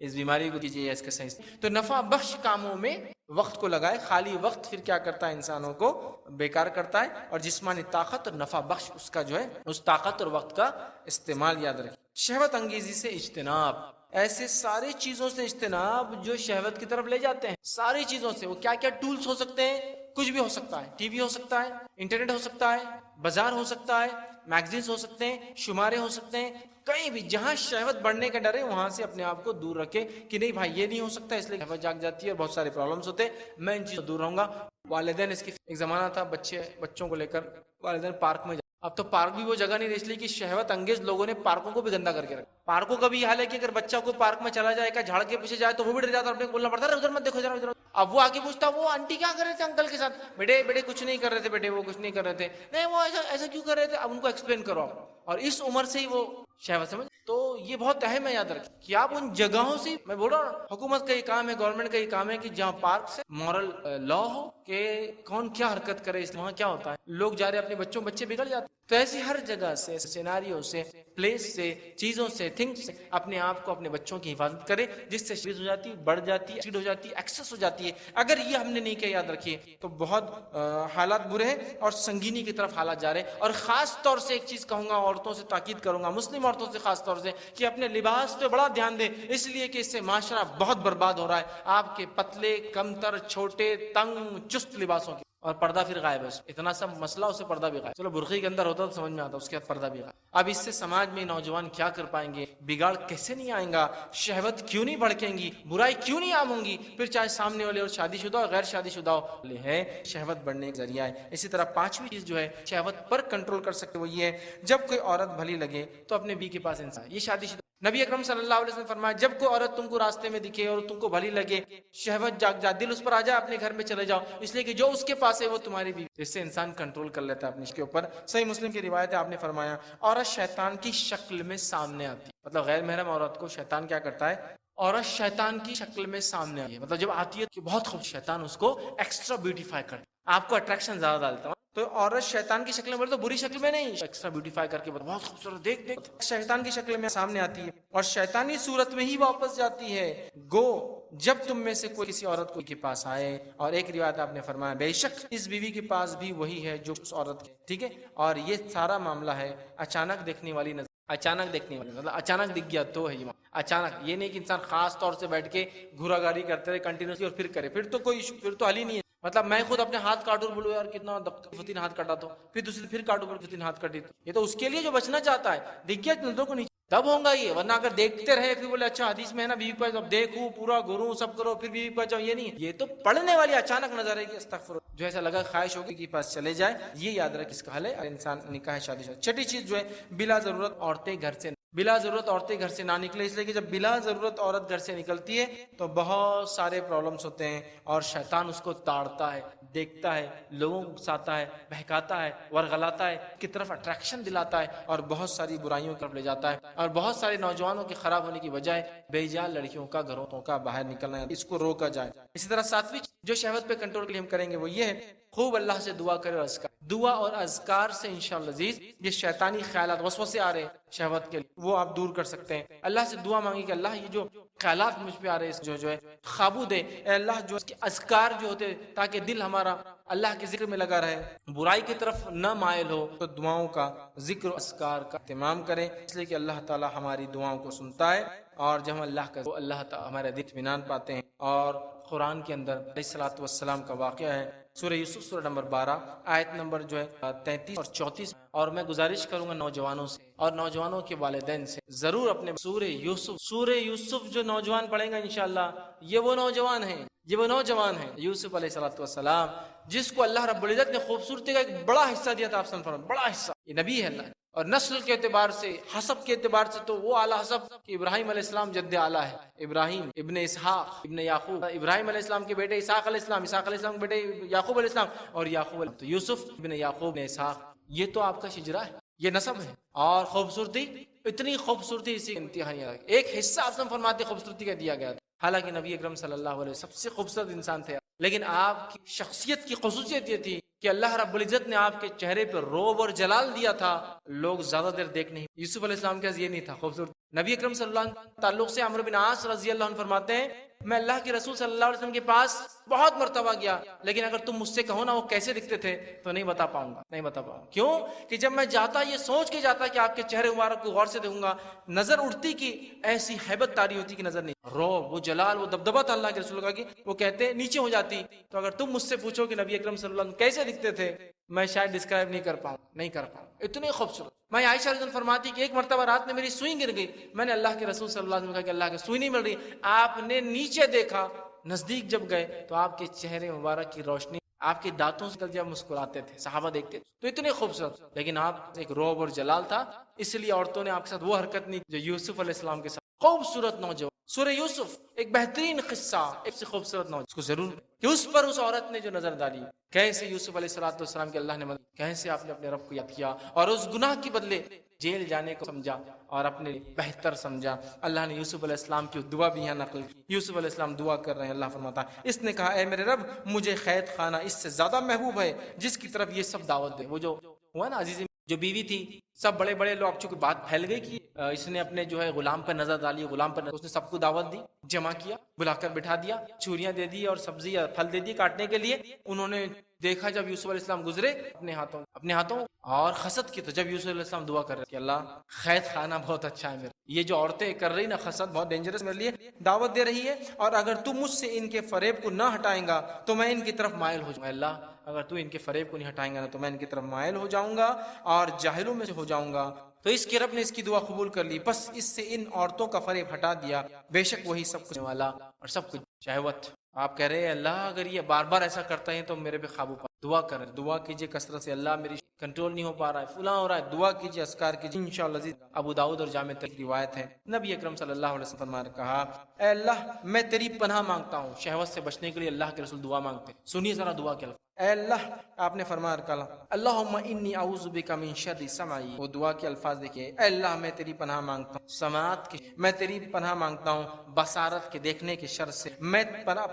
اس بیماری کو کیجیے اس کا صحیح۔ تو نفع بخش کاموں میں وقت کو لگائے، خالی وقت پھر کیا کرتا ہے، انسانوں کو بیکار کرتا ہے، اور جسمانی طاقت اور نفع بخش اس کا جو ہے اس طاقت اور وقت کا استعمال یاد رکھیں۔ شہوت انگیزی سے اجتناب، ایسے ساری چیزوں سے اجتناب جو شہوت کی طرف لے جاتے ہیں، ساری چیزوں سے۔ وہ کیا کیا ٹولز ہو سکتے ہیں، کچھ بھی ہو سکتا ہے، ٹی وی ہو سکتا ہے، انٹرنیٹ ہو سکتا ہے، بازار ہو سکتا ہے، میگزینز ہو سکتے ہیں، شمارے ہو سکتے ہیں، کہیں بھی جہاں شہوت بڑھنے کا ڈر ہے وہاں سے اپنے آپ کو دور رکھے کہ نہیں بھائی یہ نہیں ہو سکتا، اس لیے شہوت جاگ جاتی ہے اور بہت سارے پرابلمز ہوتے ہیں، میں ان چیزوں سے دور رہوں گا۔ والدین اس کی ایک زمانہ تھا بچوں کو لے کر والدین پارک میں، اب تو پارک بھی وہ جگہ نہیں رہی، اس لیے کہ شہوت انگیز لوگوں نے پارکوں کو بھی گندا کر کے رکھا۔ پارکوں کا بھی یہ حال ہے کہ اگر بچہ کو پارک میں چلا جائے گا، جھاڑ کے پیچھے جائے تو وہ بھی ڈر جاتا ہے، بولنا پڑتا ہے ادھر مت دیکھو ادھر۔ اب وہ آگے پوچھتا وہ آنٹی کیا کر رہے تھے انکل کے ساتھ، بیٹے کچھ نہیں کر رہے تھے، بیٹے وہ کچھ نہیں کر رہے تھے، نہیں وہ ایسا کیوں کر رہے تھے، اب ان کو ایکسپلین کرو، اور اس عمر سے ہی وہ شہوت سمجھ۔ تو یہ بہت اہم ہے، یاد رکھیں کہ آپ ان جگہوں سے، میں بول رہا ہوں حکومت کا یہ کام ہے، گورنمنٹ کا یہ کام ہے کہ جہاں پارک سے مورل لا ہو کہ کون کیا حرکت کرے، اس وہاں کیا ہوتا ہے، لوگ جا رہے اپنے بچے بگڑ جاتے ہیں۔ تو ایسی ہر جگہ سے، سیناریو سے، پلیس سے، چیزوں سے، تھنگس سے اپنے آپ کو، اپنے بچوں کی حفاظت کرے، جس سے شریز ہو جاتی ہے، بڑھ جاتی ہے، ایکسیڈ ہو جاتی ہے، ایکسس ہو جاتی ہے۔ اگر یہ ہم نے نہیں کیا، یاد رکھیے تو بہت حالات برے ہیں اور سنگینی کی طرف حالات جا رہے ہیں۔ اور خاص طور سے ایک چیز کہوں گا، عورتوں سے تاکید کروں گا، مسلم عورتوں سے خاص طور سے، کہ اپنے لباس پہ بڑا دھیان دیں، اس لیے کہ اس سے معاشرہ بہت برباد ہو رہا ہے، آپ کے پتلے، کمتر، چھوٹے، تنگ، چست لباسوں کے، اور پردہ پھر غائب ہے، اتنا سب مسئلہ، اسے پردہ بھی غائب، چلو برقعے کے اندر ہوتا تو سمجھ میں آتا، اس کے بعد پردہ بھی غائب۔ اب اس سے سماج میں نوجوان کیا کر پائیں گے، بگاڑ کیسے نہیں آئیں گا، شہوت کیوں نہیں بھڑکیں گی، برائی کیوں نہیں عام ہوں گی، پھر چاہے سامنے والے اور شادی شدہ اور غیر شادی شدہ ہے، شہوت بڑھنے کا ذریعہ ہے۔ اسی طرح 5ویں چیز جو ہے شہوت پر کنٹرول کر سکتے وہ یہ ہے، جب کوئی عورت بھلی لگے تو اپنے بیوی کے پاس انسان، یہ شادی شدہ، نبی اکرم صلی اللہ علیہ وسلم فرمایا جب کوئی عورت تم کو راستے میں دکھے اور تم کو بھلی لگے، شہوت جاگ جا، دل اس پر آ جائے، اپنے گھر میں چلے جاؤ، اس لیے کہ جو اس کے پاس ہے وہ تمہاری بیوی، اس سے انسان کنٹرول کر لیتا ہے اپنے اس کے اوپر۔ صحیح مسلم کی روایت ہے، آپ نے فرمایا عورت شیطان کی شکل میں سامنے آتی ہے، مطلب غیر محرم عورت کو شیطان کیا کرتا ہے، عورت شیطان کی شکل میں سامنے آتی ہے، مطلب جب آتی ہے کہ بہت خوب، شیطان اس کو ایکسٹرا بیوٹیفائی کرتا ہے، آپ کو اٹریکشن زیادہ ڈالتا ہے، تو عورت شیطان کی شکل میں بولے تو بری شکل میں نہیں، ایکسٹرا بیوٹیفائی کر کے بہت خوبصورت دیکھ دیکھ شیطان کی شکل میں سامنے آتی ہے اور شیطانی صورت میں ہی واپس جاتی ہے۔ گو جب تم میں سے کوئی کسی عورت کو کے پاس آئے، اور ایک روایت آپ نے فرمایا بے شک اس بیوی کے پاس بھی وہی ہے جو اس عورت کے، ٹھیک ہے، اور یہ سارا معاملہ ہے اچانک دیکھنے والی نظر، اچانک دیکھنے والی مطلب اچانک دکھ گیا تو ہے یہ اچانک، یہ نہیں کہ انسان خاص طور سے بیٹھ کے گھورا گاری کرتے رہے کنٹینیوسلی اور پھر کرے، پھر تو کوئی ایشو، پھر تو حل ہی نہیں ہے۔ مطلب میں خود اپنے ہاتھ کاٹوں بولو یار کتنا فتین ہاتھ کاٹا تو پھر دوسری پھر کاٹوں بولو فتین ہاتھ کاٹی، یہ تو اس کے لیے جو بچنا چاہتا ہے، دکھ گیا نظروں کو نیچے تب ہوگا یہ، ورنہ اگر دیکھتے رہے پھر بولے اچھا حدیث میں ہے نا بیوی پاس اب دیکھوں پورا گھروں سب کرو پھر بیوی پاس جاؤ، یہ نہیں ہے، یہ تو پڑھنے والی اچانک نظر ہے کہ استغفر، جو ایسا لگا خواہش ہوگی کہ پاس چلے جائے، یہ یاد رکھ اس کا حل ہے انسان نکاح شادی شادی۔ چھٹی چیز جو ہے بلا ضرورت عورتیں گھر سے، بلا ضرورت عورتیں گھر سے نہ نکلے، اس لیے کہ جب بلا ضرورت عورت گھر سے نکلتی ہے تو بہت سارے پرابلمس ہوتے ہیں اور شیطان اس کو تاڑتا ہے، دیکھتا ہے، لوگوں کو اکساتا ہے، بہکاتا ہے، ورغلاتا ہے، کی طرف اٹریکشن دلاتا ہے اور بہت ساری برائیوں کی طرف لے جاتا ہے، اور بہت سارے نوجوانوں کے خراب ہونے کی وجہ ہے بے جا لڑکیوں کا گھروں کا باہر نکلنا ہے، اس کو روکا جائے۔ اسی طرح ساتویں جو شہوت پہ کنٹرول کے لیے ہم کریں گے وہ یہ ہے خوب اللہ سے دعا کرے اور اذکار، دعا اور اذکار سے انشاءاللہ عزیز یہ شیطانی خیالات وسوسے آ رہے ہیں شہوت کے لیے وہ آپ دور کر سکتے ہیں۔ اللہ سے دعا مانگی کہ اللہ یہ جو خیالات مجھ پہ آ رہے ہیں جو ہے قابو دے، اے اللہ جو اس کے اذکار جو ہوتے تاکہ دل ہمارا اللہ کے ذکر میں لگا رہے، برائی کی طرف نہ مائل ہو، تو دعاؤں کا ذکر و اذکار کا اہتمام کریں، اس لیے کہ اللہ تعالی ہماری دعاؤں کو سنتا ہے، اور جب ہم اللہ کا اللہ تعالی ہمارے دل اطمینان پاتے ہیں۔ اور قرآن کے اندر علیہ الصلوۃ والسلام کا واقعہ ہے سورہ یوسف سورہ نمبر 12 آیت نمبر جو ہے 33 اور 34، اور میں گزارش کروں گا نوجوانوں سے اور نوجوانوں کے والدین سے ضرور اپنے سورہ یوسف جو نوجوان پڑھیں گا انشاءاللہ یہ وہ نوجوان ہیں، یہ وہ نوجوان ہیں یوسف علیہ الصلوۃ والسلام جس کو اللہ رب العزت نے خوبصورتی کا ایک بڑا حصہ دیا تھا، آپ سن فرمائیں بڑا حصہ، یہ نبی ہے اللہ، اور نسل کے اعتبار سے حسب کے اعتبار سے تو وہ اعلیٰ حسب کہ ابراہیم علیہ السلام جد اعلیٰ ہے، ابراہیم ابن اسحاق ابن یعقوب، ابراہیم علیہ السلام کے بیٹے اسحاق علیہ السلام، اسحاق علیہ السلام کے بیٹے یعقوب علیہ السلام، اور یعقوب تو یوسف ابن یعقوب ابن اسحاق، یہ تو آپ کا شجرہ ہے، یہ نسب ہے، اور خوبصورتی اتنی خوبصورتی اسی انتہائی ایک حصہ آپ سے فرماتے خوبصورتی کا دیا گیا تھا، حالانکہ نبی اکرم صلی اللہ علیہ وسلم سب سے خوبصورت انسان تھے، لیکن آپ کی شخصیت کی خصوصیت یہ تھی کہ اللہ رب العزت نے آپ کے چہرے پر روب اور جلال دیا تھا، لوگ زیادہ دیر دیکھ نہیں۔ یوسف علیہ السلام کا یہ نہیں تھا خوبصورت۔ نبی اکرم صلی اللہ علیہ وسلم تعلق سے عمرو بن عاص رضی اللہ عنہ فرماتے ہیں میں اللہ کے رسول صلی اللہ علیہ وسلم کے پاس بہت مرتبہ گیا، لیکن اگر تم مجھ سے کہو نا وہ کیسے دکھتے تھے تو نہیں بتا پاؤں گا، کیوں کہ جب میں جاتا یہ سوچ کے جاتا کہ آپ کے چہرے مبارک کو غور سے دیکھوں گا، نظر اٹھتی کہ ایسی ہیبت طاری ہوتی کہ نظر نہیں، روب وہ جلال وہ دبدبہ تھا اللہ کے رسول کا کہ وہ کہتے نیچے ہو جاتی۔ تو اگر تم مجھ سے پوچھو کہ نبی اکرم صلی اللہ علیہ وسلم کیسے دکھتے تھے میں شاید ڈسکرائب نہیں کر پاؤں، اتنے خوبصورت۔ میں عائشہ رضی اللہ عنہا فرماتی کہ ایک مرتبہ رات میں میری سوئی گر گئی، میں نے اللہ کے رسول صلی اللہ علیہ وسلم کہا کہ اللہ کے سوئی نہیں مل رہی، آپ نے نیچے دیکھا، نزدیک جب گئے تو آپ کے چہرے مبارک کی روشنی آپ کے دانتوں سے جب مسکراتے تھے، صحابہ دیکھتے تو اتنے خوبصورت، لیکن آپ ایک روب اور جلال تھا، اس لیے عورتوں نے آپ کے ساتھ وہ حرکت نہیں جو یوسف علیہ السلام کے ساتھ۔ خوبصورت نوجوان سورہ یوسف ایک بہترین قصہ، ایک سے خوبصورت نوجوان، اس کو ضرور کہ اس پر اس عورت نے جو نظر ڈالی، کیسے یوسف علیہ السلام کے اللہ نے مدد، کیسے آپ نے اپنے رب کو یاد کیا اور اس گناہ کے بدلے جیل جانے کو سمجھا اور اپنے بہتر سمجھا۔ اللہ نے یوسف علیہ السلام کی دعا بھی یہاں نقل کی، یوسف علیہ السلام دعا کر رہے ہیں، اللہ فرماتا ہے اس نے کہا اے میرے رب مجھے قید خانہ اس سے زیادہ محبوب ہے جس کی طرف یہ سب دعوت دے۔ وہ جو ہوا نا عزیزی جو بیوی تھی، سب بڑے بڑے لوگ چونکہ بات پھیل گئی کہ اس نے اپنے جو ہے غلام پر نظر ڈالی، غلام پر اس نے سب کو دعوت دی، جمع کیا، بلا کر بٹھا دیا، چوریاں دے دی اور سبزی یا پھل دے دی کاٹنے کے لیے۔ انہوں نے دیکھا جب یوسف علیہ السلام گزرے اپنے ہاتھوں اور خسد کی، تو جب یوسف علیہ السلام دعا کر رہے کہ اللہ قید خانہ بہت اچھا ہے میرا، یہ جو عورتیں کر رہی نا خسد بہت ڈینجرس میرے لیے، دعوت دے رہی ہے، اور اگر تم مجھ سے ان کے فریب کو نہ ہٹائیں گا تو میں ان کی طرف مائل ہو جاؤں گا، اللہ اگر تو ان کے فریب کو نہیں ہٹائیں گا نا تو میں ان کی طرف مائل ہو جاؤں گا اور جاہلوں میں سے ہو جاؤں گا۔ تو اس کے رب نے اس کی دعا قبول کر لی، بس اس سے ان عورتوں کا فریب ہٹا دیا، بے شک وہی سب کچھ والا اور سب کچھ شہوت۔ آپ کہہ رہے ہیں اللہ اگر یہ بار بار ایسا کرتا ہے تو میرے پہ قابو پا، دعا کریں، دعا کیجئے کثرت سے، اللہ میری کنٹرول نہیں ہو پا رہا ہے، فلاں ہو رہا ہے، دعا کیجئے، اذکار کیجئے، انشاءاللہ عزیز۔ ابو داؤد اور جامع ترمذی روایت ہے، نبی اکرم صلی اللہ علیہ وسلم نے کہا اے اللہ میں تیری پناہ مانگتا ہوں، شہوت سے بچنے کے لیے اللہ کے رسول دعا مانگتے ہیں، سنیے ذرا دعا کے الفاظ، اے اللہ آپ نے فرمایا کلا اللہم انی اعوذ بک من شر سمعی، وہ دعا کے الفاظ دیکھیے، اے اللہ میں تیری پناہ مانگتا ہوں سماعت کی، میں تیری پناہ مانگتا ہوں بصارت کے دیکھنے کے شر سے، میں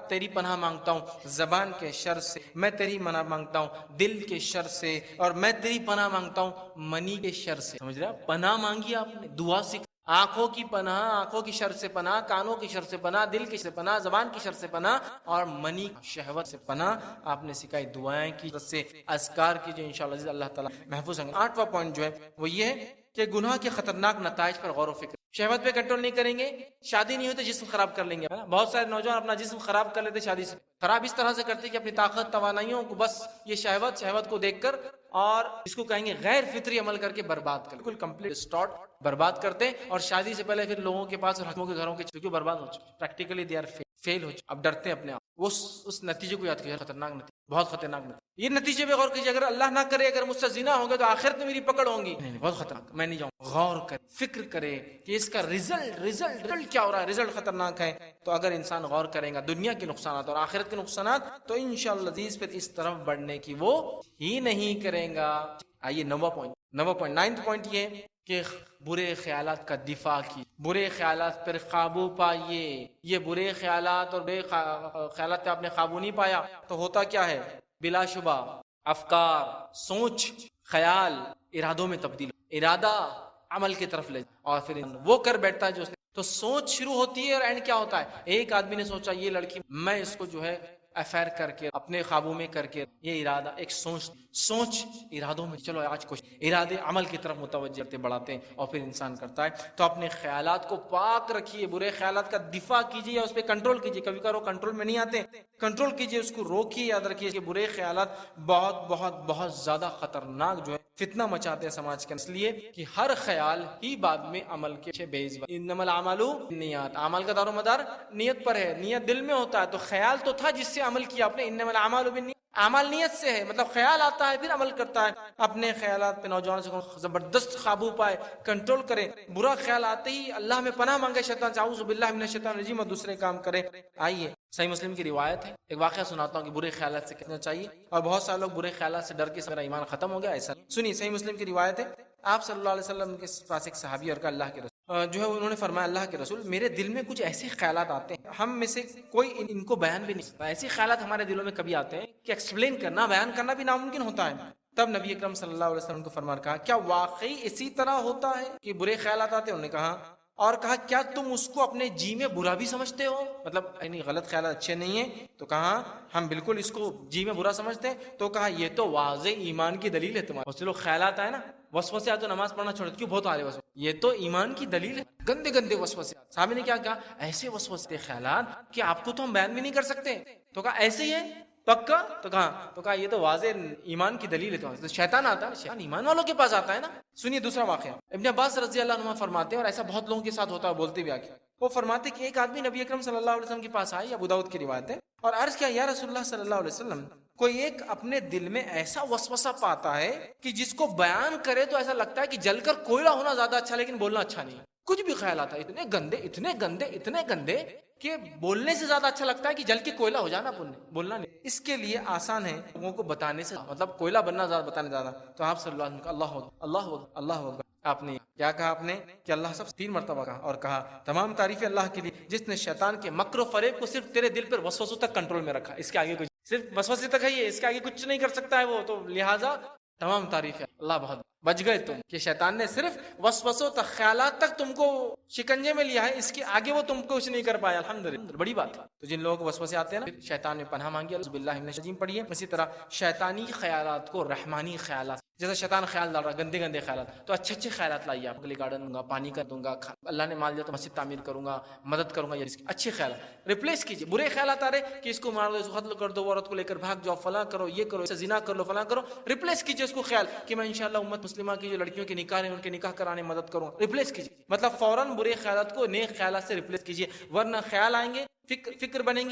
تیری پناہ مانگتا ہوں زبان کے شر سے، میں تیری پناہ مانگتا ہوں دل کے شر سے، اور میں تیری پناہ مانگتا ہوں منی کے شر سے۔ سمجھ رہے، پناہ مانگی آپ نے، دعا سے آنکھوں کی پناہ، آنکھوں کی شر سے پناہ، کانوں کی شر سے پناہ، دل کی شر سے پناہ، زبان کی شر سے پناہ، اور منی شہوت سے پناہ آپ نے سکھائی۔ دعائیں کی سے اذکار کیجئے، انشاءاللہ اللہ تعالیٰ محفوظ ہیں۔ 8واں پوائنٹ جو ہے وہ یہ ہے کہ گناہ کے خطرناک نتائج پر غور و فکر۔ شہوت پہ کنٹرول نہیں کریں گے، شادی نہیں ہوئی تو جسم خراب کر لیں گے۔ بہت سارے نوجوان اپنا جسم خراب کر لیتے شادی سے، خراب اس طرح سے کرتے کہ اپنی طاقت توانائیوں کو بس یہ شہوت کو دیکھ کر، اور اس کو کہیں گے غیر فطری عمل کر کے برباد کر، بالکل کمپلیٹ اسٹارٹ برباد کرتے، اور شادی سے پہلے پھر لوگوں کے پاس اور حکموں کے گھروں کے چونکہ برباد ہو چکے، پریکٹیکلی دے آر فیل ہو چکے، اب ڈرتے ہیں اپنے آپ۔ اس نتیجے کو یاد کیجیے، خطرناک نتیجہ، بہت خطرناک نتیجہ۔ یہ نتیجے پہ غور کیجیے، اگر اللہ نہ کرے اگر مجھ سے زنا ہوگا تو آخرت میں میری پکڑ ہوں گی، نہیں بہت خطرناک، میں نہیں جاؤں۔ غور کرے، فکر کرے کہ اس کا رزلٹ کیا ہو رہا ہے، رزلٹ خطرناک ہے۔ تو اگر انسان غور کرے گا دنیا کے نقصانات اور آخرت کے نقصانات، تو انشاءاللہ عزیز پھر اس طرف بڑھنے کی وہ ہی نہیں کرے گا۔ آئیے 9واں پوائنٹ، 9th پوائنٹ یہ کہ برے خیالات کا دفاع کی، برے خیالات پر قابو پائیے۔ یہ برے خیالات اور برے خیالات پہ آپ نے قابو نہیں پایا تو ہوتا کیا ہے؟ بلا شبہ افکار، سوچ، خیال ارادوں میں تبدیل، ارادہ عمل کی طرف لے، اور پھر وہ کر بیٹھتا ہے جو اس نے، تو سوچ شروع ہوتی ہے اور اینڈ کیا ہوتا ہے؟ ایک آدمی نے سوچا یہ لڑکی میں اس کو جو ہے افیئر کر کے اپنے قابو میں کر کے، یہ ارادہ ایک سوچ ارادوں میں، چلو آج کچھ ارادے عمل کی طرف متوجہ کرتے بڑھاتے ہیں، اور پھر انسان کرتا ہے۔ تو اپنے خیالات کو پاک رکھیے، برے خیالات کا دفاع کیجیے یا اس پہ کنٹرول کیجیے۔ کبھی کبھار وہ کنٹرول میں نہیں آتے، کنٹرول کیجیے، اس کو روکیے۔ یاد رکھیے کہ برے خیالات بہت بہت بہت زیادہ خطرناک جو ہے فتنہ مچاتے ہیں سماج کے، اس لیے کہ ہر خیال ہی بعد میں عمل کے بیس، انما الاعمال بالنیات، اعمال کا دار و مدار نیت پر ہے، نیت دل میں ہوتا ہے، تو خیال تو تھا جس سے عمل کیا آپ نے، انما الاعمال بالنیات، اعمال نیت سے ہے، مطلب خیال آتا ہے پھر عمل کرتا ہے۔ اپنے خیالات پہ نوجوان سے زبردست قابو پائے، کنٹرول کرے، برا خیال آتے ہی اللہ میں پناہ مانگے شیطان سے، اعوذ باللہ من الشیطان الرجیم، اور دوسرے کام کرے۔ آئیے صحیح مسلم کی روایت ہے، ایک واقعہ سناتا ہوں کہ برے خیالات سے کتنا چاہیے، اور بہت سارے لوگ برے خیالات سے ڈر کے میرا ایمان ختم ہو گیا، ایسا سنیے۔ صحیح مسلم کی روایت ہے، آپ صلی اللہ علیہ وسلم کے پاس ایک صحابی اور کہا اللہ کے رسول جو ہے انہوں نے فرمایا اللہ کے رسول میرے دل میں کچھ ایسے خیالات آتے ہیں، ہم میں سے کوئی ان کو بیان بھی نہیں سکتا، ایسے خیالات ہمارے دلوں میں کبھی آتے ہیں کہ ایکسپلین کرنا، بیان کرنا بھی ناممکن ہوتا ہے۔ تب نبی اکرم صلی اللہ علیہ وسلم کو فرمایا، کہا کیا واقعی اسی طرح ہوتا ہے کہ برے خیالات آتے ہیں؟ انہوں نے کہا، اور کہا کیا تم اس کو اپنے جی میں برا بھی سمجھتے ہو، مطلب یعنی غلط خیالات اچھے نہیں ہیں؟ تو کہا ہم بالکل اس کو جی میں برا سمجھتے ہیں۔ تو کہا یہ تو واضح ایمان کی دلیل ہے تمہارے، بہت سے لوگ خیالات آئے نا، وسوسے آئے تو نماز پڑھنا چھوڑ، کیوں بہت آ رہے وسوسے، یہ تو ایمان کی دلیل ہے، گندے گندے وسوسے۔ صحابی نے کیا کہا، ایسے وسوسے خیالات کہ آپ کو تو ہم بیان بھی نہیں کر سکتے، تو کہا ایسے ہی ہے پکا؟ تو کہا یہ تو واضح ایمان کی دلیل ہے، تو شیطان آتا ہے، شیطان ایمان والوں کے پاس آتا ہے نا۔ سنیے دوسرا واقعہ، ابن عباس رضی اللہ عنہ فرماتے ہیں، اور ایسا بہت لوگوں کے ساتھ ہوتا ہے، بولتے بھی آگے، وہ فرماتے کہ ایک آدمی نبی اکرم صلی اللہ علیہ وسلم کے پاس آئے، ابو داؤد کی روایت ہے، اور عرض کیا یا رسول اللہ صلی اللہ علیہ وسلم، کوئی ایک اپنے دل میں ایسا وسوسہ پاتا ہے کہ جس کو بیان کرے تو ایسا لگتا ہے کہ جل کر کوئلہ ہونا زیادہ اچھا، لیکن بولنا اچھا نہیں، کچھ بھی خیال آتا ہے اتنے گندے اتنے گندے اتنے گندے کہ بولنے سے زیادہ اچھا لگتا ہے کہ جل کے کوئلہ ہو جانا، بولنا نہیں۔ اس کے لیے آسان ہے لوگوں کو بتانے سے، مطلب کوئلہ بننا زیادہ بتانے زیادہ۔ تو آپ صلی اللہ علیہ وسلم اللہ اکبر، آپ نے کیا کہا؟ آپ نے کہ اللہ سب 3 مرتبہ کہا، اور کہا تمام تعریفیں اللہ کے لیے جس نے شیطان کے مکر و فریب کو صرف تیرے دل پر وسوسوں تک کنٹرول میں رکھا، اس کے آگے کچھ، صرف وسوسے تک ہے یہ، اس کے آگے کچھ نہیں کر سکتا ہے وہ، تو لہٰذا تمام تعریف ہے اللہ، بہت بچ گئے تم کہ شیطان نے صرف وسوسوں تک، خیالات تک تم کو شکنجے میں لیا ہے، اس کے آگے وہ تم کو کچھ نہیں کر پایا، الحمدللہ، بڑی بات ہے۔ تو جن لوگوں کو وسوسے آتے ہیں نا، شیطان نے پناہ مانگی، اعوذ باللہ من الشیطان پڑھیے۔ اسی طرح شیطانی خیالات کو رحمانی خیالات، جیسا شیطان خیال ڈال رہا ہے گندے گندے خیالات، تو اچھے اچھے خیالات لائیے، آپ کے گارڈن دوں گا، پانی کر دوں گا، اللہ نے مال دیا تو مسجد تعمیر کروں گا، مدد کروں گا، یہ اچھے خیالات ریپلیس کیجیے۔ برے خیالات آ رہے کہ اس کو مار دو، اس کو قتل کر دو، عورت کو لے کر بھاگ جاؤ، فلاں کرو، یہ کرو، اسے زنا کر لو، فلاں کرو، ریپلیس کیجیے اس کو خیال کہ میں انشاءاللہ امت مسلمہ کی جو لڑکیوں کے نکاح ہیں ان کے نکاح کرانے مدد کروں، ریپلیس کیجیے، مطلب فوراً برے خیالات کو نیک خیالات سے ریپلیس کیجیے، ورنہ خیال آئیں گے، فکر بنے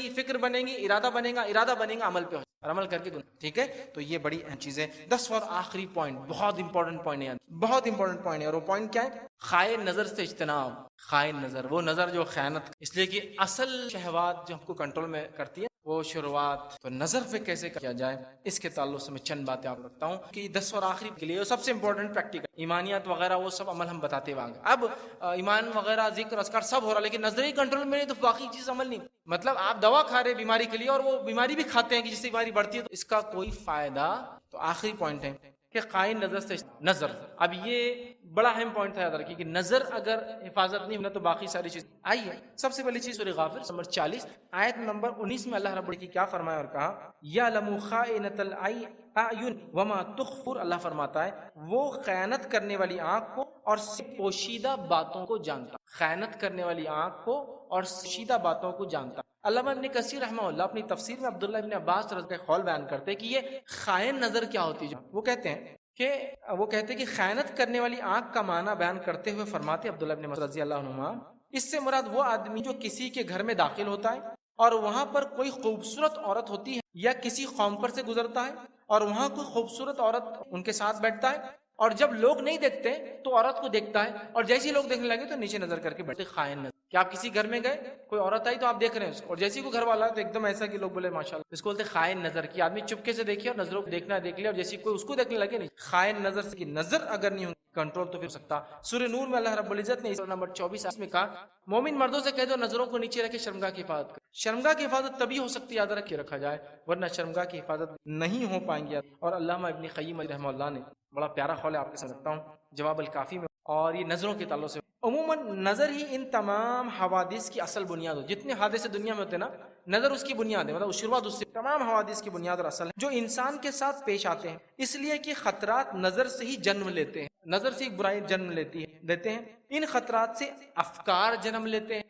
گی، ارادہ بنے گا، عمل پہ ہو اور عمل کر کے ٹھیک ہے۔ تو یہ بڑی اہم چیز ہے۔ 10 اور آخری پوائنٹ، بہت امپورٹنٹ پوائنٹ ہے، بہت امپورٹنٹ پوائنٹ ہے، اور وہ پوائنٹ کیا ہے؟ خائن نظر سے اجتناب۔ خائن نظر، وہ نظر جو خیانت، اس لیے کہ اصل شہوات جو ہم کو کنٹرول میں کرتی ہے وہ شروعات تو نظر پہ کیسے کیا جائے اس کے تعلق سے میں چند باتیں آپ رکھتا ہوں کہ 10 اور آخری کے لیے سب سے امپورٹنٹ پریکٹیکل ایمانیات وغیرہ وہ سب عمل ہم بتاتے ہوئے اب ایمان وغیرہ ذکر اذکار سب ہو رہا لیکن نظری کنٹرول میں نہیں تو باقی چیز عمل نہیں. مطلب آپ دوا کھا رہے بیماری کے لیے اور وہ بیماری بھی کھاتے ہیں کہ جس سے بیماری بڑھتی ہے تو اس کا کوئی فائدہ. تو آخری پوائنٹ ہے کہ قائم نظر سے نظر. اب یہ بڑا اہم پوائنٹ تھا یاد رکھیے کہ نظر اگر حفاظت نہیں ہونا تو باقی ساری چیز. آئیے سب سے پہلی چیز سورہ غافر نمبر 40 آیت نمبر 19 میں اللہ رب العزت کیا فرمایا اور کہا یعلم خائنۃ الاعین وما تخفون. اللہ فرماتا ہے وہ خیانت کرنے والی آنکھ کو اور پوشیدہ باتوں کو جانتا. خیانت کرنے والی آنکھ کو اور پوشیدہ باتوں کو جانتا. علامہ ابن کثیر رحمہ اللہ اپنی تفسیر میں عبداللہ ابن عباس رضی اللہ عنہ قول بیان کرتے ہیں کہ یہ خائن نظر کیا ہوتی ہے. وہ کہتے ہیں کہ خیانت کرنے والی آنکھ کا معنی بیان کرتے ہوئے فرماتے عبداللہ ابن مسعود رضی اللہ عنہ اس سے مراد وہ آدمی جو کسی کے گھر میں داخل ہوتا ہے اور وہاں پر کوئی خوبصورت عورت ہوتی ہے یا کسی قوم پر سے گزرتا ہے اور وہاں کوئی خوبصورت عورت ان کے ساتھ بیٹھتا ہے اور جب لوگ نہیں دیکھتے تو عورت کو دیکھتا ہے اور جیسے لوگ دیکھنے لگے تو نیچے نظر کر کے بیٹھے. خائن نظر کہ آپ کسی گھر میں گئے کوئی عورت آئی تو آپ دیکھ رہے ہیں اس کو اور جیسے کوئی گھر والا ہے تو ایک دم ایسا کہ لوگ بولے ماشاءاللہ. اس کو بولتے خائن نظر کی آدمی چپکے سے دیکھے اور نظروں کو دیکھنا دیکھ لیا اور جیسے کوئی اس کو دیکھنے لگے نہیں. خائن نظر سے نظر اگر نہیں کنٹرول تو پھر سکتا. سورہ نور میں اللہ رب العزت نے نمبر 24 میں کہا مومن مردوں سے کہہ دو نظروں کو نیچے رکھے شرمگاہ کی حفاظت کرے. شرمگاہ کی حفاظت تبھی ہو سکتی ہے یاد رکھے رکھا جائے ورنہ شرمگاہ کی حفاظت نہیں ہو پائیں گے. اور علامہ ابن قیم رحمہ اللہ نے بڑا پیارا قول ہے آپ کے ساتھ رکھتا ہوں جواب الکافی میں اور یہ نظروں کے تعلق سے عموماً نظر ہی ان تمام حوادث کی اصل بنیاد ہو. جتنے حادثے دنیا میں ہوتے ہیں نا نظر اس کی بنیاد ہے. مطلب شروعات اس سے تمام حوادث کی بنیاد اور اصل ہے جو انسان کے ساتھ پیش آتے ہیں اس لیے کہ خطرات نظر سے ہی جنم لیتے ہیں. نظر سے ایک برائی جنم لیتے ہیں. ان خطرات سے افکار جنم لیتے ہیں.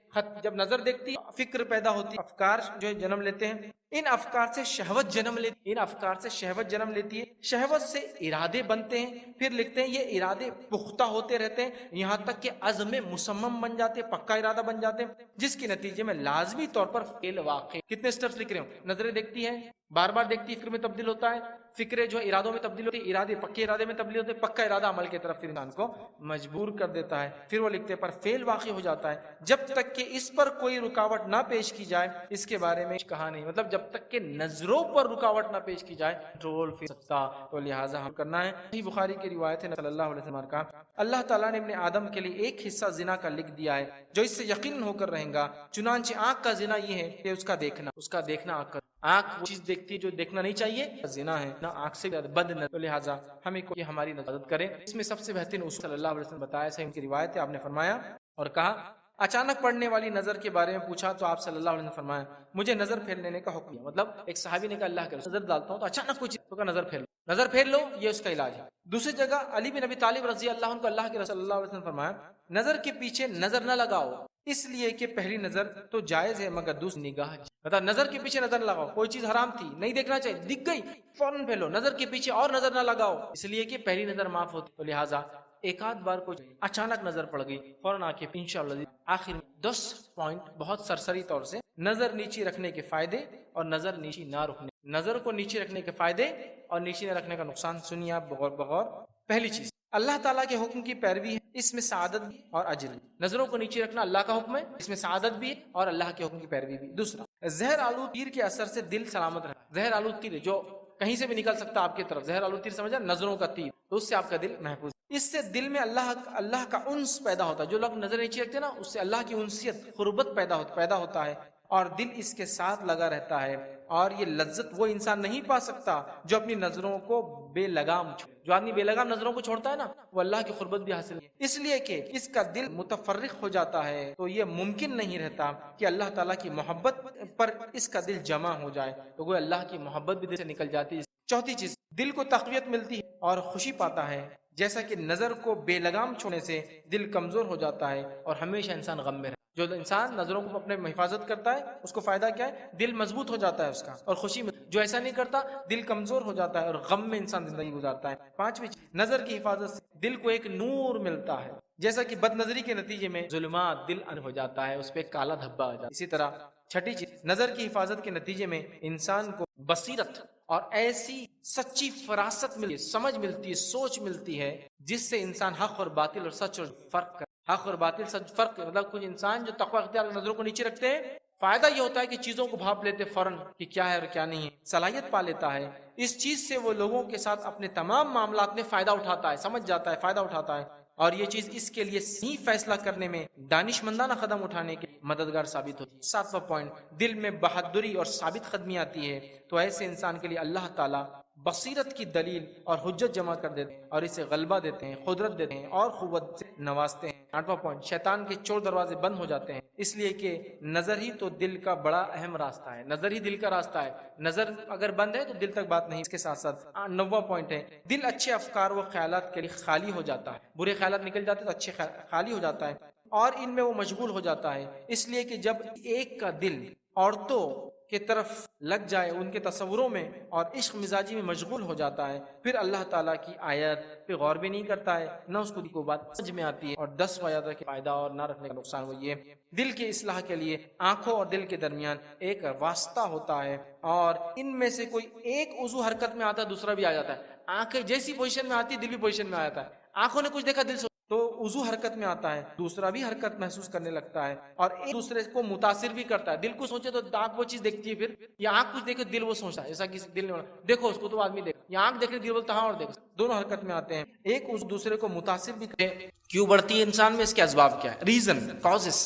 جب نظر دیکھتی ہے فکر پیدا ہوتی ہے افکار جو جنم لیتے ہیں. ان افکار سے شہوت جنم لیتی ہے. شہوت سے ارادے بنتے ہیں. پھر لکھتے ہیں یہ ارادے پختہ ہوتے رہتے ہیں یہاں تک کہ عزم مصمم بن جاتے ہیں پکا ارادہ بن جاتے ہیں جس کے نتیجے میں لازمی طور پر فعل واقع. کتنے سٹیپس لکھ رہے ہوں. نظریں دیکھتی ہیں بار بار دیکھتی ہے فکر میں تبدیل ہوتا ہے. فکریں جو ارادوں میں تبدیل ہوتی ہے ارادے پکے ارادے میں تبدیل ہوتے ہیں. پکا ارادہ عمل کی طرف پھر انسان کو مجبور کر دیتا ہے. پھر وہ لکھتے پر فعل واقع ہو جاتا ہے جب تک کہ اس پر کوئی رکاوٹ نہ پیش کی جائے. اس کے بارے میں کہا نہیں مطلب جب تک کہ نظروں پر رکاوٹ نہ پیش کی جائے کنٹرول پھر سکتا. تو لہٰذا ہم کرنا ہے. صحیح بخاری کی روایت ہے صلی اللہ علیہ وسلم کا اللہ تعالیٰ نے ابن آدم کے لیے ایک حصہ زنا کا لکھ دیا ہے جو اس سے یقین ہو کر رہے گا. چنانچہ آنکھ کا زنا یہ ہے کہ اس کا دیکھنا آنکھ وہ چیز دیکھتی ہے جو دیکھنا نہیں چاہیے زنا ہے. نہ آنکھ سے بد نظر. تو لہٰذا ہمیں کوئی ہماری نظارت کرے. اس میں سب سے بہترین اصول صلی اللہ علیہ وسلم بتایا صحیح کی روایت ہے. آپ نے فرمایا اور کہا اچانک پڑنے والی نظر کے بارے میں پوچھا تو آپ صلی اللہ علیہ وسلم نے فرمایا مجھے نظر پھیر لینے کا حکم ہے. مطلب ایک صحابی نے کہا اللہ کے رسول نظر ڈالتا ہوں تو اچانک کوئی چیز کا نظر پھیر لو یہ اس کا علاج ہے. دوسری جگہ علی بن ابی طالب رضی اللہ عنہ کو اللہ کے رسول صلی اللہ علیہ وسلم فرمایا نظر کے پیچھے نظر نہ لگاؤ اس لیے کہ پہلی نظر تو جائز ہے مگر دوسری نگاہ. مطلب نظر کے پیچھے نظر نہ لگاؤ. کوئی چیز حرام تھی نہیں دیکھنا چاہیے دکھ گئی فوراً پھیلو. نظر کے پیچھے اور نظر نہ لگاؤ اس لیے کہ پہلی نظر معاف ہوتی. تو لہٰذا ایک آدھ بار کوئی اچانک نظر پڑ گئی فوراً آ کے انشاءاللہ. آخر میں 10 پوائنٹ بہت سرسری طور سے نظر نیچی رکھنے کے فائدے اور نظر نیچی نہ رکھنے. نظر کو نیچے رکھنے کے فائدے اور نیچے نہ رکھنے کا نقصان سنیے آپ بغور. پہلی چیز اللہ تعالیٰ کے حکم کی پیروی ہے اس میں سعادت بھی اور اجر بھی. نظروں کو نیچے رکھنا اللہ کا حکم ہے اس میں سعادت بھی ہے اور اللہ کے حکم کی پیروی بھی. دوسرا زہر آلود تیر کے اثر سے دل سلامت رہے. زہر آلود تیر جو کہیں سے بھی نکل سکتا آپ کی طرف زہر آلود تیر سمجھا نظروں کا تیر تو اس سے آپ کا دل محفوظ. اس سے دل میں اللہ کا انس پیدا ہوتا ہے. جو لوگ نظر نیچے رکھتے ہیں نا اس سے اللہ کی انسیت قربت پیدا ہوتا ہے اور دل اس کے ساتھ لگا رہتا ہے. اور یہ لذت وہ انسان نہیں پا سکتا جو اپنی نظروں کو بے لگام جو آدمی بے لگام نظروں کو چھوڑتا ہے نا وہ اللہ کی قربت بھی حاصل ہے. اس لیے کہ اس کا دل متفرق ہو جاتا ہے تو یہ ممکن نہیں رہتا کہ اللہ تعالیٰ کی محبت پر اس کا دل جمع ہو جائے تو وہ اللہ کی محبت بھی دل سے نکل جاتی ہے. چوتھی چیز دل کو تقویت ملتی ہے اور خوشی پاتا ہے جیسا کہ نظر کو بے لگام چھوڑنے سے دل کمزور ہو جاتا ہے اور ہمیشہ انسان غم میں رہتا ہے. جو انسان نظروں کو اپنے حفاظت کرتا ہے اس کو فائدہ کیا ہے دل مضبوط ہو جاتا ہے اس کا اور خوشی میں. جو ایسا نہیں کرتا دل کمزور ہو جاتا ہے اور غم میں انسان زندگی گزارتا ہے. پانچویں نظر کی حفاظت سے دل کو ایک نور ملتا ہے جیسا کہ بد نظری کے نتیجے میں ظلمات دل ان ہو جاتا ہے اس پہ کالا دھبا آ جاتا ہے. اسی طرح چھٹی چیز نظر کی حفاظت کے نتیجے میں انسان کو بصیرت اور ایسی سچی فراست ملتی ہے سمجھ ملتی ہے سوچ ملتی ہے جس سے انسان حق اور باطل اور سچ اور فرق کر حق اور باطل سچ فرق. مطلب کچھ انسان جو تقوی اختیار نظروں کو نیچے رکھتے ہیں فائدہ یہ ہوتا ہے کہ چیزوں کو بھاپ لیتے فوراً کہ کیا ہے اور کیا نہیں ہے، صلاحیت پا لیتا ہے، اس چیز سے وہ لوگوں کے ساتھ اپنے تمام معاملات میں فائدہ اٹھاتا ہے، سمجھ جاتا ہے، فائدہ اٹھاتا ہے، اور یہ چیز اس کے لیے صحیح فیصلہ کرنے میں، دانش مندانہ قدم اٹھانے کے مددگار ثابت ہوتی ہے۔ 7واں پوائنٹ، دل میں بہادری اور ثابت قدمی آتی ہے تو ایسے انسان کے لیے اللہ تعالیٰ بصیرت کی دلیل اور حجت جمع کر دیتے ہیں اور اسے غلبہ دیتے ہیں، قدرت دیتے ہیں اور قوت سے نوازتے ہیں۔ 8واں پوائنٹ، شیطان کے چور دروازے بند ہو جاتے ہیں، اس لیے کہ نظر ہی تو دل کا بڑا اہم راستہ ہے، نظر ہی دل کا راستہ ہے، نظر اگر بند ہے تو دل تک بات نہیں۔ اس کے ساتھ ساتھ 9واں پوائنٹ ہے، دل اچھے افکار و خیالات کے لیے خالی ہو جاتا ہے، برے خیالات نکل جاتے تو اچھے خالی ہو جاتا ہے اور ان میں وہ مشغول ہو جاتا ہے، اس لیے کہ جب ایک کا دل عورتوں کی طرف لگ جائے، ان کے تصوروں میں اور عشق مزاجی میں مشغول ہو جاتا ہے، پھر اللہ تعالیٰ کی آیت پہ غور بھی نہیں کرتا ہے، نہ اس کو بات سمجھ میں آتی ہے۔ اور 10واں یاد رکھیں، فائدہ اور نہ رکھنے کا نقصان وہ یہ، دل کے اصلاح کے لیے آنکھوں اور دل کے درمیان ایک واسطہ ہوتا ہے اور ان میں سے کوئی ایک عضو حرکت میں آتا ہے دوسرا بھی آ جاتا ہے، آنکھیں جیسی پوزیشن میں آتی ہے دل بھی پوزیشن میں آ جاتا ہے، آنکھوں نے کچھ دیکھا دل سے تو عضو حرکت میں آتا ہے، دوسرا بھی حرکت محسوس کرنے لگتا ہے اور ایک دوسرے کو متاثر بھی کرتا ہے، دل کو سوچے تو آنکھ وہ چیز دیکھتی ہے، پھر یا آنکھ کچھ دیکھے دل وہ سوچتا ہے، ایسا کسی دل نے دیکھو اس کو تو آدمی دیکھ، یا آنکھ دیکھے دل بولتا ہاں اور دیکھ، دونوں حرکت میں آتے ہیں، ایک اس دوسرے کو متاثر بھی کرتے۔ کیوں بڑھتی ہے انسان میں، اس کے اسباب کیا ہے، ریزن، کازز،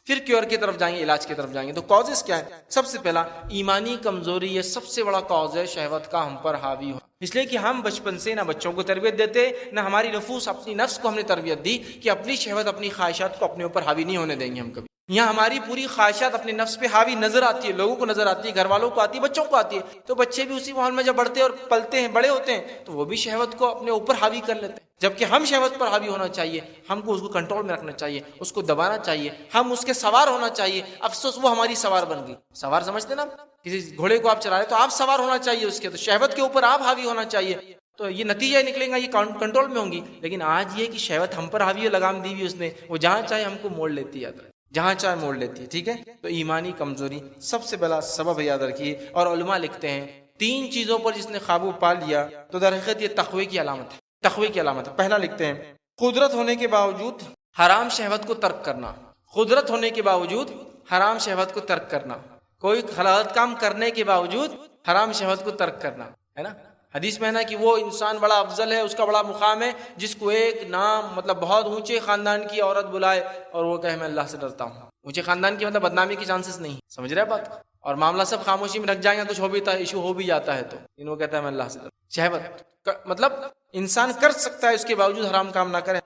پھر کیور کی طرف جائیں گے، علاج کی طرف جائیں گے۔ تو کازز کیا ہے؟ سب سے پہلا ایمانی کمزوری، یہ سب سے بڑا کاز ہے شہوت کا ہم پر حاوی ہو، اس لیے کہ ہم بچپن سے نہ بچوں کو تربیت دیتے، نہ ہماری نفوس اپنی نفس کو ہم نے تربیت دی کہ اپنی شہوت اپنی خواہشات کو اپنے اوپر حاوی نہیں ہونے دیں گے ہم کبھی۔ یہاں ہماری پوری خواہشات اپنے نفس پہ حاوی نظر آتی ہے، لوگوں کو نظر آتی ہے، گھر والوں کو آتی ہے، بچوں کو آتی ہے، تو بچے بھی اسی ماحول میں جب بڑھتے ہیں اور پلتے ہیں، بڑے ہوتے ہیں، تو وہ بھی شہوت کو اپنے اوپر حاوی کر لیتے ہیں، جبکہ ہم شہوت پر حاوی ہونا چاہیے، ہم کو اس کو کنٹرول میں رکھنا چاہیے، اس کو دبانا چاہیے، ہم اس کے سوار ہونا چاہیے۔ افسوس وہ ہماری سوار بن گئی، سوار سمجھتے نا، کسی گھوڑے کو آپ چلا رہے تو آپ سوار ہونا چاہیے اس کے، تو شہوت کے اوپر آپ حاوی ہونا چاہیے، تو یہ نتیجہ نکلے گا، یہ کنٹرول میں ہوں گی۔ لیکن آج یہ کہ شہوت ہم پر حاوی ہے، لگام دی ہوئی اس نے، وہ جہاں چاہے ہم کو موڑ لیتی ہے، جہاں چاہے موڑ لیتی ہے، ٹھیک ہے۔ تو ایمانی کمزوری سب سے بڑا سبب یاد رکھیے، اور علماء لکھتے ہیں 3 چیزوں پر جس نے قابو پا لیا تو در حقیقت یہ تقوی کی علامت ہے، تقوی کی علامت ہے۔ پہلا لکھتے ہیں قدرت ہونے کے باوجود حرام شہوت کو ترک کرنا، قدرت ہونے کے باوجود حرام شہوت کو ترک کرنا، کوئی غلط کام کرنے کے باوجود حرام شہوت کو ترک کرنا، ہے نا۔ حدیث میں ہے نا کہ وہ انسان بڑا افضل ہے، اس کا بڑا مقام ہے جس کو ایک نام مطلب بہت اونچے خاندان کی عورت بلائے اور وہ کہے میں اللہ سے ڈرتا ہوں۔ اونچے خاندان کی مطلب بدنامی کی چانسز نہیں، سمجھ رہے بات، اور معاملہ سب خاموشی میں رکھ جائیں گے، کچھ ہو بھی ایشو ہو بھی جاتا ہے تو انہوں کہتا ہے میں اللہ سے ڈرتا ہوں۔ شہوت مطلب انسان کر سکتا ہے، اس کے باوجود حرام کام نہ کرے،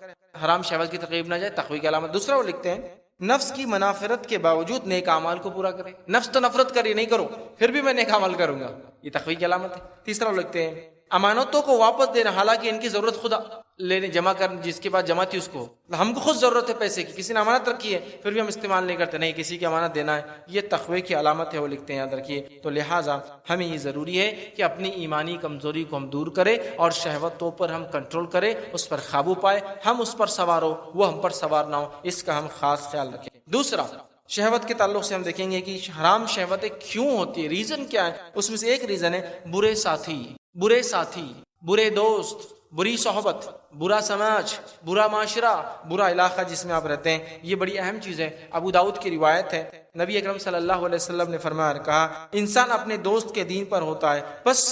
حرام شہوت کی تقریب نہ جائے، تقوی کی علامت۔ دوسرا وہ لکھتے ہیں نفس کی منافرت کے باوجود نیک اعمال کو پورا کرے، نفس تو نفرت کری نہیں کرو پھر بھی میں نیک عمل کروں گا، یہ تقوی کی علامت ہے۔ تیسرا وہ لکھتے ہیں امانتوں کو واپس دینا، حالانکہ ان کی ضرورت خود لینے جمع کر، جس کے پاس جمع تھی اس کو، ہم کو خود ضرورت ہے پیسے کی، کسی نے امانت رکھی ہے پھر بھی ہم استعمال نہیں کرتے، نہیں کسی کی امانت دینا ہے، یہ تقوی کی علامت ہے، وہ لکھتے ہیں یاد رکھیے۔ تو لہٰذا ہمیں یہ ضروری ہے کہ اپنی ایمانی کمزوری کو ہم دور کریں اور شہوتوں پر ہم کنٹرول کریں، اس پر قابو پائے، ہم اس پر سوار ہو، وہ ہم پر سوار نہ ہو، اس کا ہم خاص خیال رکھیں۔ دوسرا شہوت کے تعلق سے ہم دیکھیں گے کہ حرام شہوتیں کیوں ہوتی ہے، ریزن کیا ہے، اس میں سے ایک ریزن ہے برے ساتھی، برے ساتھی، برے دوست، بری صحبت، برا سماج، برا معاشرہ، برا علاقہ جس میں آپ رہتے ہیں، یہ بڑی اہم چیز ہے۔ ابو داؤد کی روایت ہے، نبی اکرم صلی اللہ علیہ وسلم نے فرمایا، کہا انسان اپنے دوست کے دین پر ہوتا ہے، بس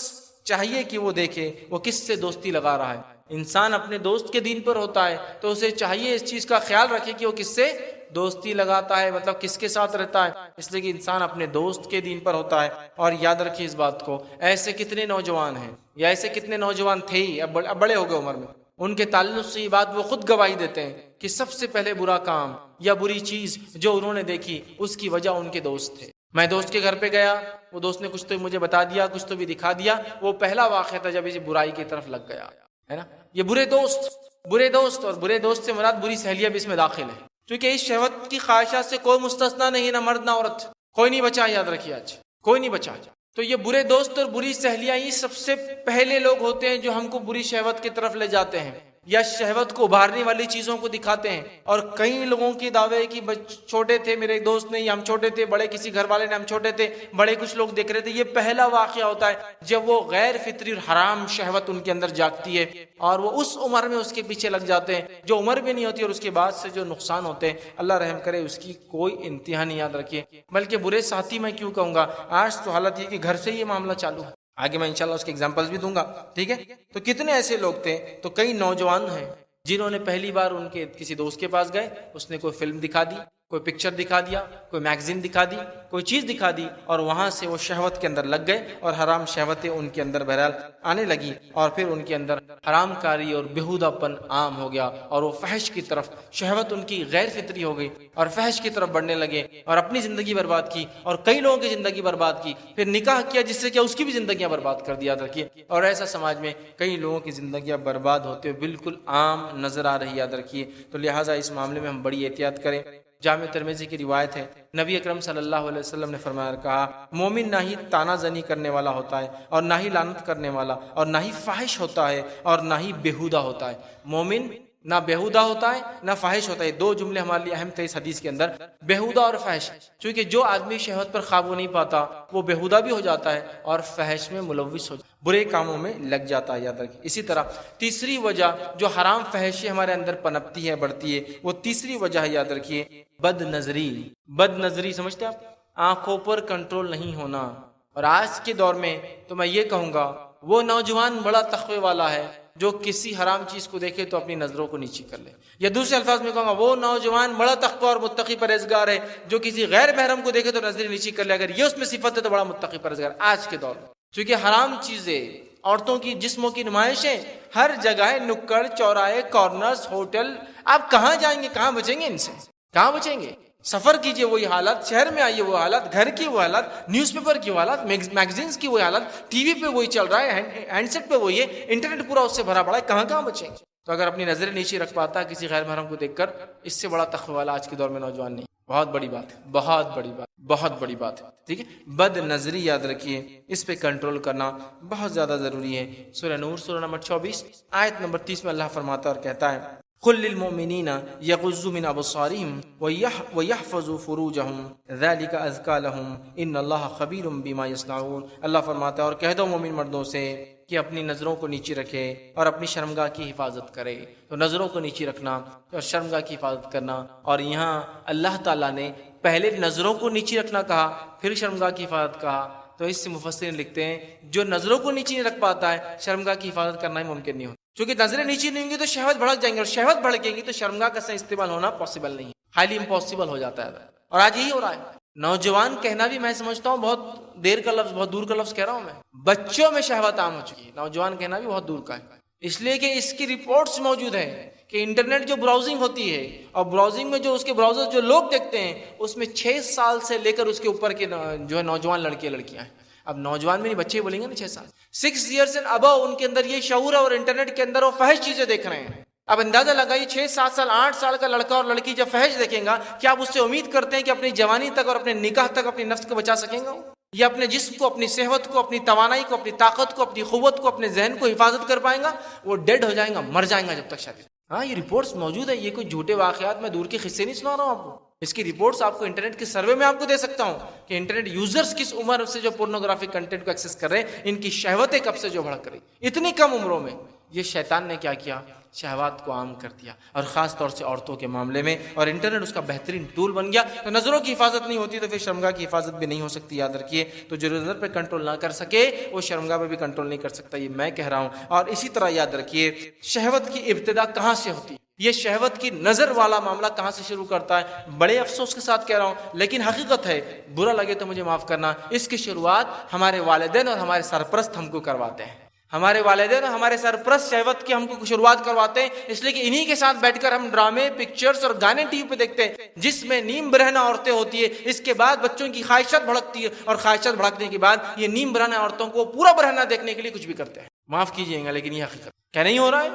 چاہیے کہ وہ دیکھے وہ کس سے دوستی لگا رہا ہے۔ انسان اپنے دوست کے دین پر ہوتا ہے تو اسے چاہیے اس چیز کا خیال رکھے کہ وہ کس سے دوستی لگاتا ہے، مطلب کس کے ساتھ رہتا ہے، اس لیے کہ انسان اپنے دوست کے دین پر ہوتا ہے۔ اور یاد رکھیے اس بات کو، ایسے کتنے نوجوان ہیں یا ایسے کتنے نوجوان تھے ہی، اب بڑے ہو گئے عمر میں، ان کے تعلق سے یہ بات وہ خود گواہی دیتے ہیں کہ سب سے پہلے برا کام یا بری چیز جو انہوں نے دیکھی اس کی وجہ ان کے دوست تھے۔ میں دوست کے گھر پہ گیا، وہ دوست نے کچھ تو مجھے بتا دیا، کچھ تو بھی دکھا دیا، وہ پہلا واقعہ تھا جب اسے برائی کی طرف لگ گیا، ہے نا۔ یہ برے دوست اور برے دوست سے مراد بری سہیلیاں بھی اس میں داخل ہے، کیونکہ اس شہوت کی خواہشات سے کوئی مستثنا نہیں، نہ مرد نہ عورت، کوئی نہیں بچا، یاد رکھیے آج کوئی نہیں بچا۔ تو یہ برے دوست اور بری سہیلیاں یہ سب سے پہلے لوگ ہوتے ہیں جو ہم کو بری شہوت کی طرف لے جاتے ہیں۔ یا شہوت کو ابھارنے والی چیزوں کو دکھاتے ہیں. اور کئی لوگوں کے دعوے کہ چھوٹے تھے میرے ایک دوست نے، ہم چھوٹے تھے، بڑے کسی گھر والے نے، ہم چھوٹے تھے، بڑے کچھ لوگ دیکھ رہے تھے. یہ پہلا واقعہ ہوتا ہے جب وہ غیر فطری اور حرام شہوت ان کے اندر جاگتی ہے اور وہ اس عمر میں اس کے پیچھے لگ جاتے ہیں جو عمر بھی نہیں ہوتی، اور اس کے بعد سے جو نقصان ہوتے ہیں اللہ رحم کرے اس کی کوئی انتہا نہیں. یاد رکھیے، بلکہ برے ساتھی میں کیوں کہوں گا، آج تو حالت یہ کہ گھر سے یہ معاملہ چالو ہے. آگے میں انشاءاللہ اس کے ایگزامپلز بھی دوں گا. ٹھیک ہے، تو کتنے ایسے لوگ تھے، تو کئی نوجوان ہیں جنہوں نے پہلی بار ان کے کسی دوست کے پاس گئے، اس نے کوئی فلم دکھا دی، کوئی پکچر دکھا دیا، کوئی میگزین دکھا دی، کوئی چیز دکھا دی، اور وہاں سے وہ شہوت کے اندر لگ گئے اور حرام شہوتیں ان کے اندر بہرحال آنے لگی، اور پھر ان کے اندر حرام کاری اور بےہودہ پن عام ہو گیا اور وہ فحش کی طرف، شہوت ان کی غیر فطری ہو گئی اور فحش کی طرف بڑھنے لگے اور اپنی زندگی برباد کی اور کئی لوگوں کی زندگی برباد کی. پھر نکاح کیا جس سے کیا اس کی بھی زندگیاں برباد کر دیا. رکھیے، اور ایسا سماج میں کئی لوگوں کی زندگیاں برباد ہوتے ہوئے بالکل عام نظر آ رہی. یاد رکھیے، تو لہٰذا اس معاملے میں ہم بڑی احتیاط کریں. جامع ترمذی کی روایت ہے، نبی اکرم صلی اللہ علیہ وسلم نے فرمایا، کہا مومن نہ ہی تانا زنی کرنے والا ہوتا ہے اور نہ ہی لعنت کرنے والا اور نہ ہی فاحش ہوتا ہے اور نہ ہی بےہودہ ہوتا ہے. مومن نہ بےہودہ ہوتا ہے نہ فاحش ہوتا ہے. دو جملے ہمارے لیے اہم تھے اس حدیث کے اندر، بےہودہ اور فاحش. چونکہ جو آدمی شہوت پر قابو نہیں پاتا وہ بےہودہ بھی ہو جاتا ہے اور فحش میں ملوث ہو جاتا ہے، برے کاموں میں لگ جاتا ہے. یاد رکھیے. اسی طرح تیسری وجہ جو حرام فحشی ہمارے اندر پنپتی ہے، بڑھتی ہے، وہ تیسری وجہ ہے، یاد رکھیے، بد نظری. بد نظری سمجھتے آپ؟ آنکھوں پر کنٹرول نہیں ہونا. اور آج کے دور میں تو میں یہ کہوں گا وہ نوجوان بڑا تقوی والا ہے جو کسی حرام چیز کو دیکھے تو اپنی نظروں کو نیچی کر لے، یا دوسرے الفاظ میں کہوں گا وہ نوجوان بڑا تقوی اور متقی پرہیزگار ہے جو کسی غیر محرم کو دیکھے تو نظریں نیچی کر لے. اگر یہ اس میں صفت ہے تو بڑا متقی پرہیزگار آج کے دور میں. چونکہ حرام چیزیں، عورتوں کی جسموں کی نمائشیں ہر جگہ، نکڑ چوراہے، کارنرز، ہوٹل، آپ کہاں جائیں گے، کہاں بچیں گے ان سے، کہاں بچیں گے؟ سفر کیجئے وہی حالت، شہر میں آئیے وہ حالت، گھر کی وہ حالت، نیوز پیپر کی وہ حالت، میگزینز کی وہ حالت، ٹی وی پہ وہی چل رہا ہے، ہینڈ سیٹ پہ وہی ہے، انٹرنیٹ پورا اس سے بھرا پڑا ہے، کہاں کہاں بچیں گے؟ تو اگر اپنی نظریں نیچے رکھ پاتا ہے کسی غیر محرم کو دیکھ کر، اس سے بڑا تقوی والا آج کے دور میں نوجوان نہیں. بہت بڑی بات ہے، بہت بڑی بات، بہت بڑی بات ہے. ٹھیک ہے، بد نظری یاد رکھیے، اس پہ کنٹرول کرنا بہت زیادہ ضروری ہے. سورہ نور سورہ نمبر 24 آیت نمبر 30 میں اللہ فرماتا ہے اور کہتا ہے، قل للمؤمنین یغضوا من ابصارهم ويحفظوا فروجهم ذلك ازکى لهم ان اللہ خبیر بما یصنعون. اللہ فرماتا ہے اور کہہ دو مومن مردوں سے کہ اپنی نظروں کو نیچے رکھے اور اپنی شرمگاہ کی حفاظت کرے. تو نظروں کو نیچے رکھنا اور شرمگاہ کی حفاظت کرنا، اور یہاں اللہ تعالیٰ نے پہلے نظروں کو نیچے رکھنا کہا، پھر شرمگاہ کی حفاظت کہا. تو اس سے مفسرین لکھتے ہیں جو نظروں کو نیچے نہیں رکھ پاتا ہے شرمگاہ کی حفاظت کرنا ہی ممکن نہیں ہوتا. چونکہ نظریں نیچے نہیں ہوں گی تو شہوت بھڑک جائیں گے، اور شہوت بھڑکیں گی تو شرمگاہ کا صحیح استعمال ہونا پاسبل نہیں ہے، ہائیلی امپاسبل ہو جاتا ہے. اور آج یہی ہو رہا ہے. نوجوان کہنا بھی میں سمجھتا ہوں بہت دیر کا لفظ، بہت دور کا لفظ کہہ رہا ہوں میں. بچوں میں شہوت عام ہو چکی ہے، نوجوان کہنا بھی بہت دور کا ہے. اس لیے کہ اس کی رپورٹس موجود ہیں کہ انٹرنیٹ جو براؤزنگ ہوتی ہے اور براؤزنگ میں جو اس کے براؤزر جو لوگ دیکھتے ہیں اس میں 6 سال سے لے کر اس کے اوپر کے جو ہے نوجوان لڑکے لڑکیاں ہیں. اب نوجوان میں نہیں، بچے بولیں گے نا 6 سال، 6 ایئرس اینڈ ابو، ان کے اندر یہ شعور ہے اور انٹرنیٹ کے اندر وہ فحش چیزیں دیکھ رہے ہیں. اب اندازہ لگائیے 6 7 سال 8 سال کا لڑکا اور لڑکی جب فحش دیکھیں گا، کیا آپ اس سے امید کرتے ہیں کہ اپنی جوانی تک اور اپنے نکاح تک اپنی نفس کو بچا سکیں گا، یا اپنے جسم کو، اپنی صحت کو، اپنی توانائی کو، اپنی طاقت کو، اپنی قوت کو، اپنے ذہن کو حفاظت کر پائیں گا؟ وہ ڈیڈ ہو جائیں گا، مر جائیں گا جب تک شادی. ہاں یہ رپورٹس موجود ہے، یہ کوئی جھوٹے واقعات میں دور کے قصے نہیں سنا رہا ہوں آپ کو. اس کی رپورٹس آپ کو انٹرنیٹ کے سروے میں آپ کو دے سکتا ہوں کہ انٹرنیٹ یوزرز کس عمر سے جو پورنوگرافک کنٹینٹ کو ایکسس کر رہے ہیں، ان کی شہوتیں کب سے جو بھڑک رہی. اتنی کم عمروں میں یہ شیطان نے کیا کیا، شہوات کو عام کر دیا، اور خاص طور سے عورتوں کے معاملے میں. اور انٹرنیٹ اس کا بہترین ٹول بن گیا. تو نظروں کی حفاظت نہیں ہوتی تو پھر شرمگاہ کی حفاظت بھی نہیں ہو سکتی. یاد رکھیے، تو جو نظر پہ کنٹرول نہ کر سکے وہ شرمگاہ پہ بھی کنٹرول نہیں کر سکتا، یہ میں کہہ رہا ہوں. اور اسی طرح یاد رکھیے شہوت کی ابتدا کہاں سے ہوتی ہے، یہ شہوت کی نظر والا معاملہ کہاں سے شروع کرتا ہے. بڑے افسوس کے ساتھ کہہ رہا ہوں لیکن حقیقت ہے، برا لگے تو مجھے معاف کرنا، اس کی شروعات ہمارے والدین اور ہمارے سرپرست ہم کو کرواتے ہیں. ہمارے والدین اور ہمارے سرپرست شہوت کی ہم کو شروعات کرواتے ہیں، اس لیے کہ انہی کے ساتھ بیٹھ کر ہم ڈرامے، پکچرز اور گانے ٹی وی پہ دیکھتے ہیں جس میں نیم برہنہ عورتیں ہوتی ہے. اس کے بعد بچوں کی خواہشات بھڑکتی ہے، اور خواہشات بھڑکنے کے بعد یہ نیم برہنہ عورتوں کو پورا برہنہ دیکھنے کے لیے کچھ بھی کرتے ہیں. معاف کیجیے گا لیکن یہ حقیقت کیا نہیں ہو رہا ہے.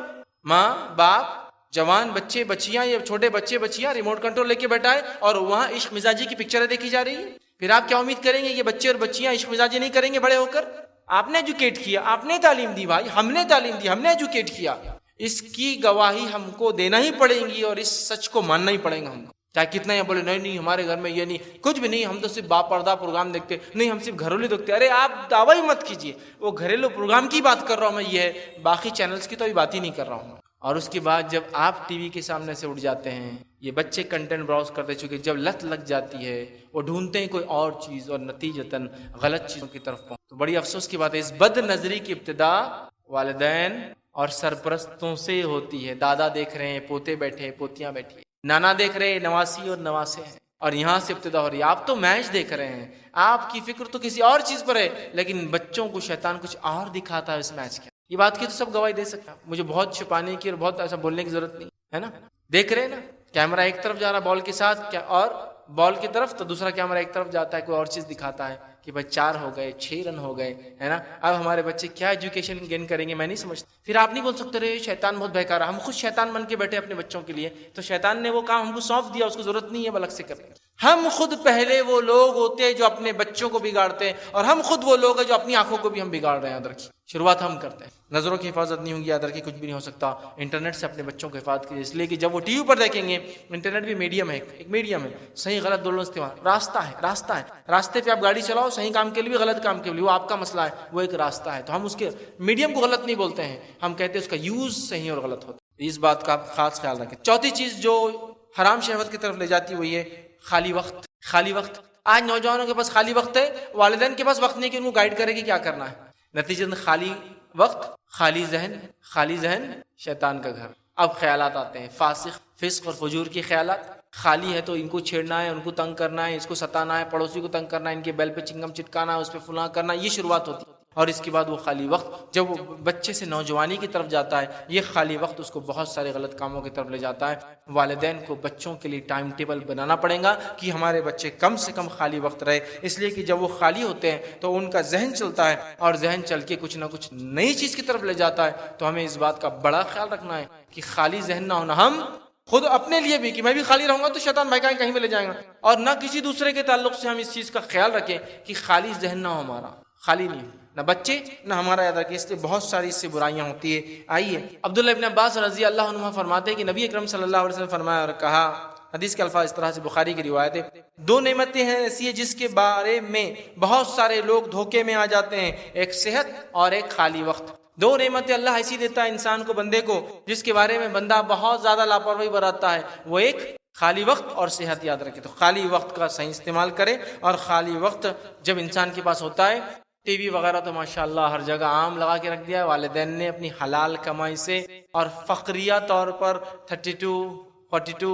ماں باپ، جوان بچے بچیاں یا چھوٹے بچے بچیاں ریموٹ کنٹرول لے کے بیٹھا ہے اور وہاں عشق مزاجی کی پکچریں دیکھی جا رہی ہے. پھر آپ کیا امید کریں گے کہ بچے اور بچیاں عشق مزاجی نہیں کریں گے بڑے ہو کر؟ آپ نے ایجوکیٹ کیا، آپ نے تعلیم دی بھائی، ہم نے تعلیم دی، ہم نے ایجوکیٹ کیا. اس کی گواہی ہم کو دینا ہی پڑے گی اور اس سچ کو ماننا ہی پڑے گا ہم کو، چاہے کتنا یہ بولے نہیں ہمارے گھر میں یہ نہیں، کچھ بھی نہیں، ہم تو صرف باپردہ پروگرام دیکھتے، نہیں ہم صرف گھریلو دیکھتے. ارے آپ دعویٰ ہی مت کیجیے، وہ گھریلو پروگرام کی بات کر رہا ہوں میں، یہ ہے باقی چینلز کی تو ابھی بات ہی نہیں کر رہا ہوں. اور اس کے بعد جب آپ ٹی وی کے سامنے سے اٹھ جاتے ہیں، یہ بچے کنٹینٹ براؤز کرتے، چونکہ جب لت لگ جاتی ہے وہ ڈھونڈتے ہیں کوئی اور چیز اور نتیجتاً غلط چیزوں کی طرف پہنچ. تو بڑی افسوس کی بات ہے، اس بد نظری کی ابتدا والدین اور سرپرستوں سے ہوتی ہے. دادا دیکھ رہے ہیں، پوتے بیٹھے، پوتیاں بیٹھی، نانا دیکھ رہے ہیں، نواسی اور نواسے ہیں، اور یہاں سے ابتدا ہو رہی ہے. آپ تو میچ دیکھ رہے ہیں، آپ کی فکر تو کسی اور چیز پر ہے، لیکن بچوں کو شیطان کچھ اور دکھاتا ہے اس میچ کے. یہ بات کی تو سب گواہی دے سکتا، مجھے بہت چھپانے کی اور بہت ایسا بولنے کی ضرورت نہیں ہے نا. دیکھ رہے ہیں نا، کیمرہ ایک طرف جا رہا بال کے ساتھ کیا، اور بال کی طرف تو دوسرا کیمرہ ایک طرف جاتا ہے، کوئی اور چیز دکھاتا ہے کہ بھائی 4 ہو گئے، 6 رن ہو گئے، ہے نا. اب ہمارے بچے کیا ایجوکیشن گین کریں گے میں نہیں سمجھتا. پھر آپ نہیں بول سکتے رہے شیطان بہت بہکار ہے، ہم خود شیطان بن کے بیٹھے اپنے بچوں کے لیے، تو شیطان نے وہ کام ہم کو سونپ دیا، اس کو ضرورت نہیں ہے بلک سے کرنے. ہم خود پہلے وہ لوگ ہوتے ہیں جو اپنے بچوں کو بگاڑتے ہیں، اور ہم خود وہ لوگ ہیں جو اپنی آنکھوں کو بھی ہم بگاڑ رہے ہیں. یاد رکھیے، شروعات ہم کرتے ہیں. نظروں کی حفاظت نہیں ہوگی، یاد رکھیے کچھ بھی نہیں ہو سکتا. انٹرنیٹ سے اپنے بچوں کی حفاظت کیجیے، اس لیے کہ جب وہ ٹی وی پر دیکھیں گے، انٹرنیٹ بھی میڈیم ہے، ایک میڈیم ہے، صحیح غلط دونوں استعمال، راستہ ہے. راستے پہ آپ گاڑی چلاؤ، صحیح کام کے لیے بھی غلط کام کے لیے، وہ آپ کا مسئلہ ہے، وہ ایک راستہ ہے. تو ہم اس کے میڈیم کو غلط نہیں بولتے ہیں، ہم کہتے ہیں اس کا یوز صحیح اور غلط ہوتا ہے. اس بات کا آپ خاص خیال رکھیں. چوتھی چیز جو حرام شہوت کی طرف لے جاتی ہے وہ یہ خالی وقت. آج نوجوانوں کے پاس خالی وقت ہے، والدین کے پاس وقت نہیں کہ ان کو گائیڈ کرے کہ کیا کرنا ہے. نتیجہ خالی وقت، خالی ذہن شیطان کا گھر. اب خیالات آتے ہیں، فسق اور فجور کے خیالات. خالی ہے تو ان کو چھیڑنا ہے، ان کو تنگ کرنا ہے، اس کو ستانا ہے، پڑوسی کو تنگ کرنا ہے، ان کے بیل پہ چنگم چٹکانا ہے، اس پہ فلاں کرنا، یہ شروعات ہوتی ہے. اور اس کے بعد وہ خالی وقت جب وہ بچے سے نوجوانی کی طرف جاتا ہے، یہ خالی وقت اس کو بہت سارے غلط کاموں کی طرف لے جاتا ہے. والدین کو بچوں کے لیے ٹائم ٹیبل بنانا پڑے گا کہ ہمارے بچے کم سے کم خالی وقت رہے، اس لیے کہ جب وہ خالی ہوتے ہیں تو ان کا ذہن چلتا ہے، اور ذہن چل کے کچھ نہ کچھ نئی چیز کی طرف لے جاتا ہے. تو ہمیں اس بات کا بڑا خیال رکھنا ہے کہ خالی ذہن نہ ہونا. ہم خود اپنے لیے بھی کہ میں بھی خالی رہوں گا تو شیطان بہکائیں کہیں بھی لے جائیں گا، اور نہ کسی دوسرے کے تعلق سے ہم اس چیز کا خیال رکھیں کہ خالی ذہن نہ ہو ہمارا، خالی نہیں، نہ بچے نہ ہمارا. یاد رکھیں، اس لیے بہت ساری اس سے برائیاں ہوتی ہے. آئیے عبداللہ ابن عباس رضی اللہ عنہ فرماتے ہیں کہ نبی اکرم صلی اللہ علیہ وسلم فرمایا اور کہا، حدیث کے الفاظ اس طرح سے، بخاری کی روایت ہے، 2 نعمتیں ہیں ایسی ہیں جس کے بارے میں بہت سارے لوگ دھوکے میں آ جاتے ہیں، ایک صحت اور ایک خالی وقت. 2 نعمتیں اللہ ایسی دیتا ہے انسان کو، بندے کو، جس کے بارے میں بندہ بہت زیادہ لاپرواہی برتتا ہے، وہ ایک خالی وقت اور صحت. یاد رکھے تو خالی وقت کا صحیح استعمال کرے. اور خالی وقت جب انسان کے پاس ہوتا ہے، ٹی وی وغیرہ تو ماشاءاللہ ہر جگہ عام لگا کے رکھ دیا ہے والدین نے اپنی حلال کمائی سے، اور فقریہ طور پر 32، 42،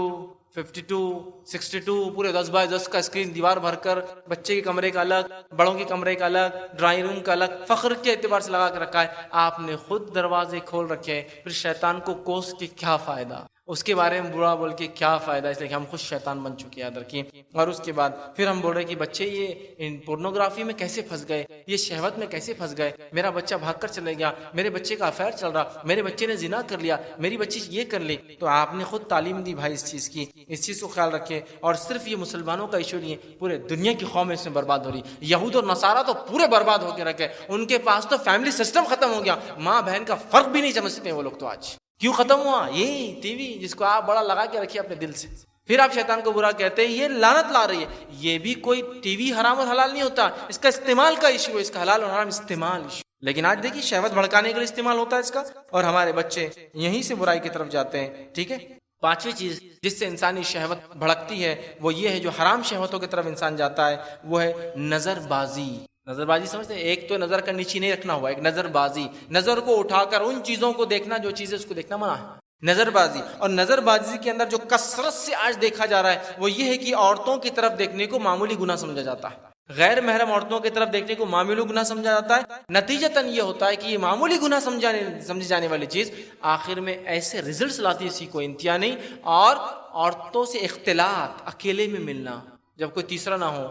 52، 62 پورے 10x10 کا اسکرین دیوار بھر کر، بچے کے کمرے کا الگ، بڑوں کے کمرے کا الگ، ڈرائنگ روم کا الگ، فخر کے اعتبار سے لگا کے رکھا ہے. آپ نے خود دروازے کھول رکھے، پھر شیطان کو کوس کے کیا فائدہ، اس کے بارے میں برا بول کے کیا فائدہ، اس لیے کہ ہم خود شیطان بن چکے. یاد رکھیے. اور اس کے بعد پھر ہم بول رہے کہ بچے یہ پورنوگرافی میں کیسے پھنس گئے، یہ شہوت میں کیسے پھنس گئے، میرا بچہ بھاگ کر چلے گیا، میرے بچے کا افیئر چل رہا، میرے بچے نے زنا کر لیا، میری بچی یہ کر لی. تو آپ نے خود تعلیم دی بھائی اس چیز کی، اس چیز کو خیال رکھے. اور صرف یہ مسلمانوں کا ایشو نہیں ہے، پورے دنیا کی قوم اس میں برباد ہو رہی. یہود اور نصارہ تو پورے برباد ہو کے رکھے، ان کے پاس تو فیملی سسٹم ختم ہو گیا، ماں بہن کا فرق بھی نہیں سمجھتے وہ لوگ. تو آج کیوں ختم ہوا؟ یہ ٹی وی جس کو آپ بڑا لگا کے رکھیے اپنے دل سے. پھر آپ شیطان کو برا کہتے ہیں، یہ لعنت لا رہی ہے. یہ بھی کوئی ٹی وی حرام اور حلال نہیں ہوتا، اس کا استعمال کا ایشو ہے، اس کا حلال اور حرام استعمال ایشو. لیکن آج دیکھیے شہوت بھڑکانے کے لیے استعمال ہوتا ہے اس کا، اور ہمارے بچے یہیں سے برائی کی طرف جاتے ہیں. ٹھیک ہے. 5ویں چیز جس سے انسانی شہوت بھڑکتی ہے وہ یہ ہے، جو حرام شہوتوں کی طرف انسان جاتا ہے، وہ ہے نظر بازی. نظر بازی سمجھتے ہیں؟ ایک تو نظر کا نیچے نہیں رکھنا ہوا، ایک نظر بازی، نظر کو اٹھا کر ان چیزوں کو دیکھنا جو چیزیں اس کو دیکھنا منع ہے. نظر بازی. اور نظر بازی کے اندر جو کثرت سے آج دیکھا جا رہا ہے وہ یہ ہے کہ عورتوں کی طرف دیکھنے کو معمولی گناہ سمجھا جاتا ہے، غیر محرم عورتوں کی طرف دیکھنے کو معمولی گناہ سمجھا جاتا ہے. نتیجتاً یہ ہوتا ہے کہ یہ معمولی گناہ سمجھی جانے والی چیز آخر میں ایسے ریزلٹس لاتی ہے، اسی کو انتہا نہیں. اور عورتوں سے اختلاط، اکیلے میں ملنا، جب کوئی تیسرا نہ ہو،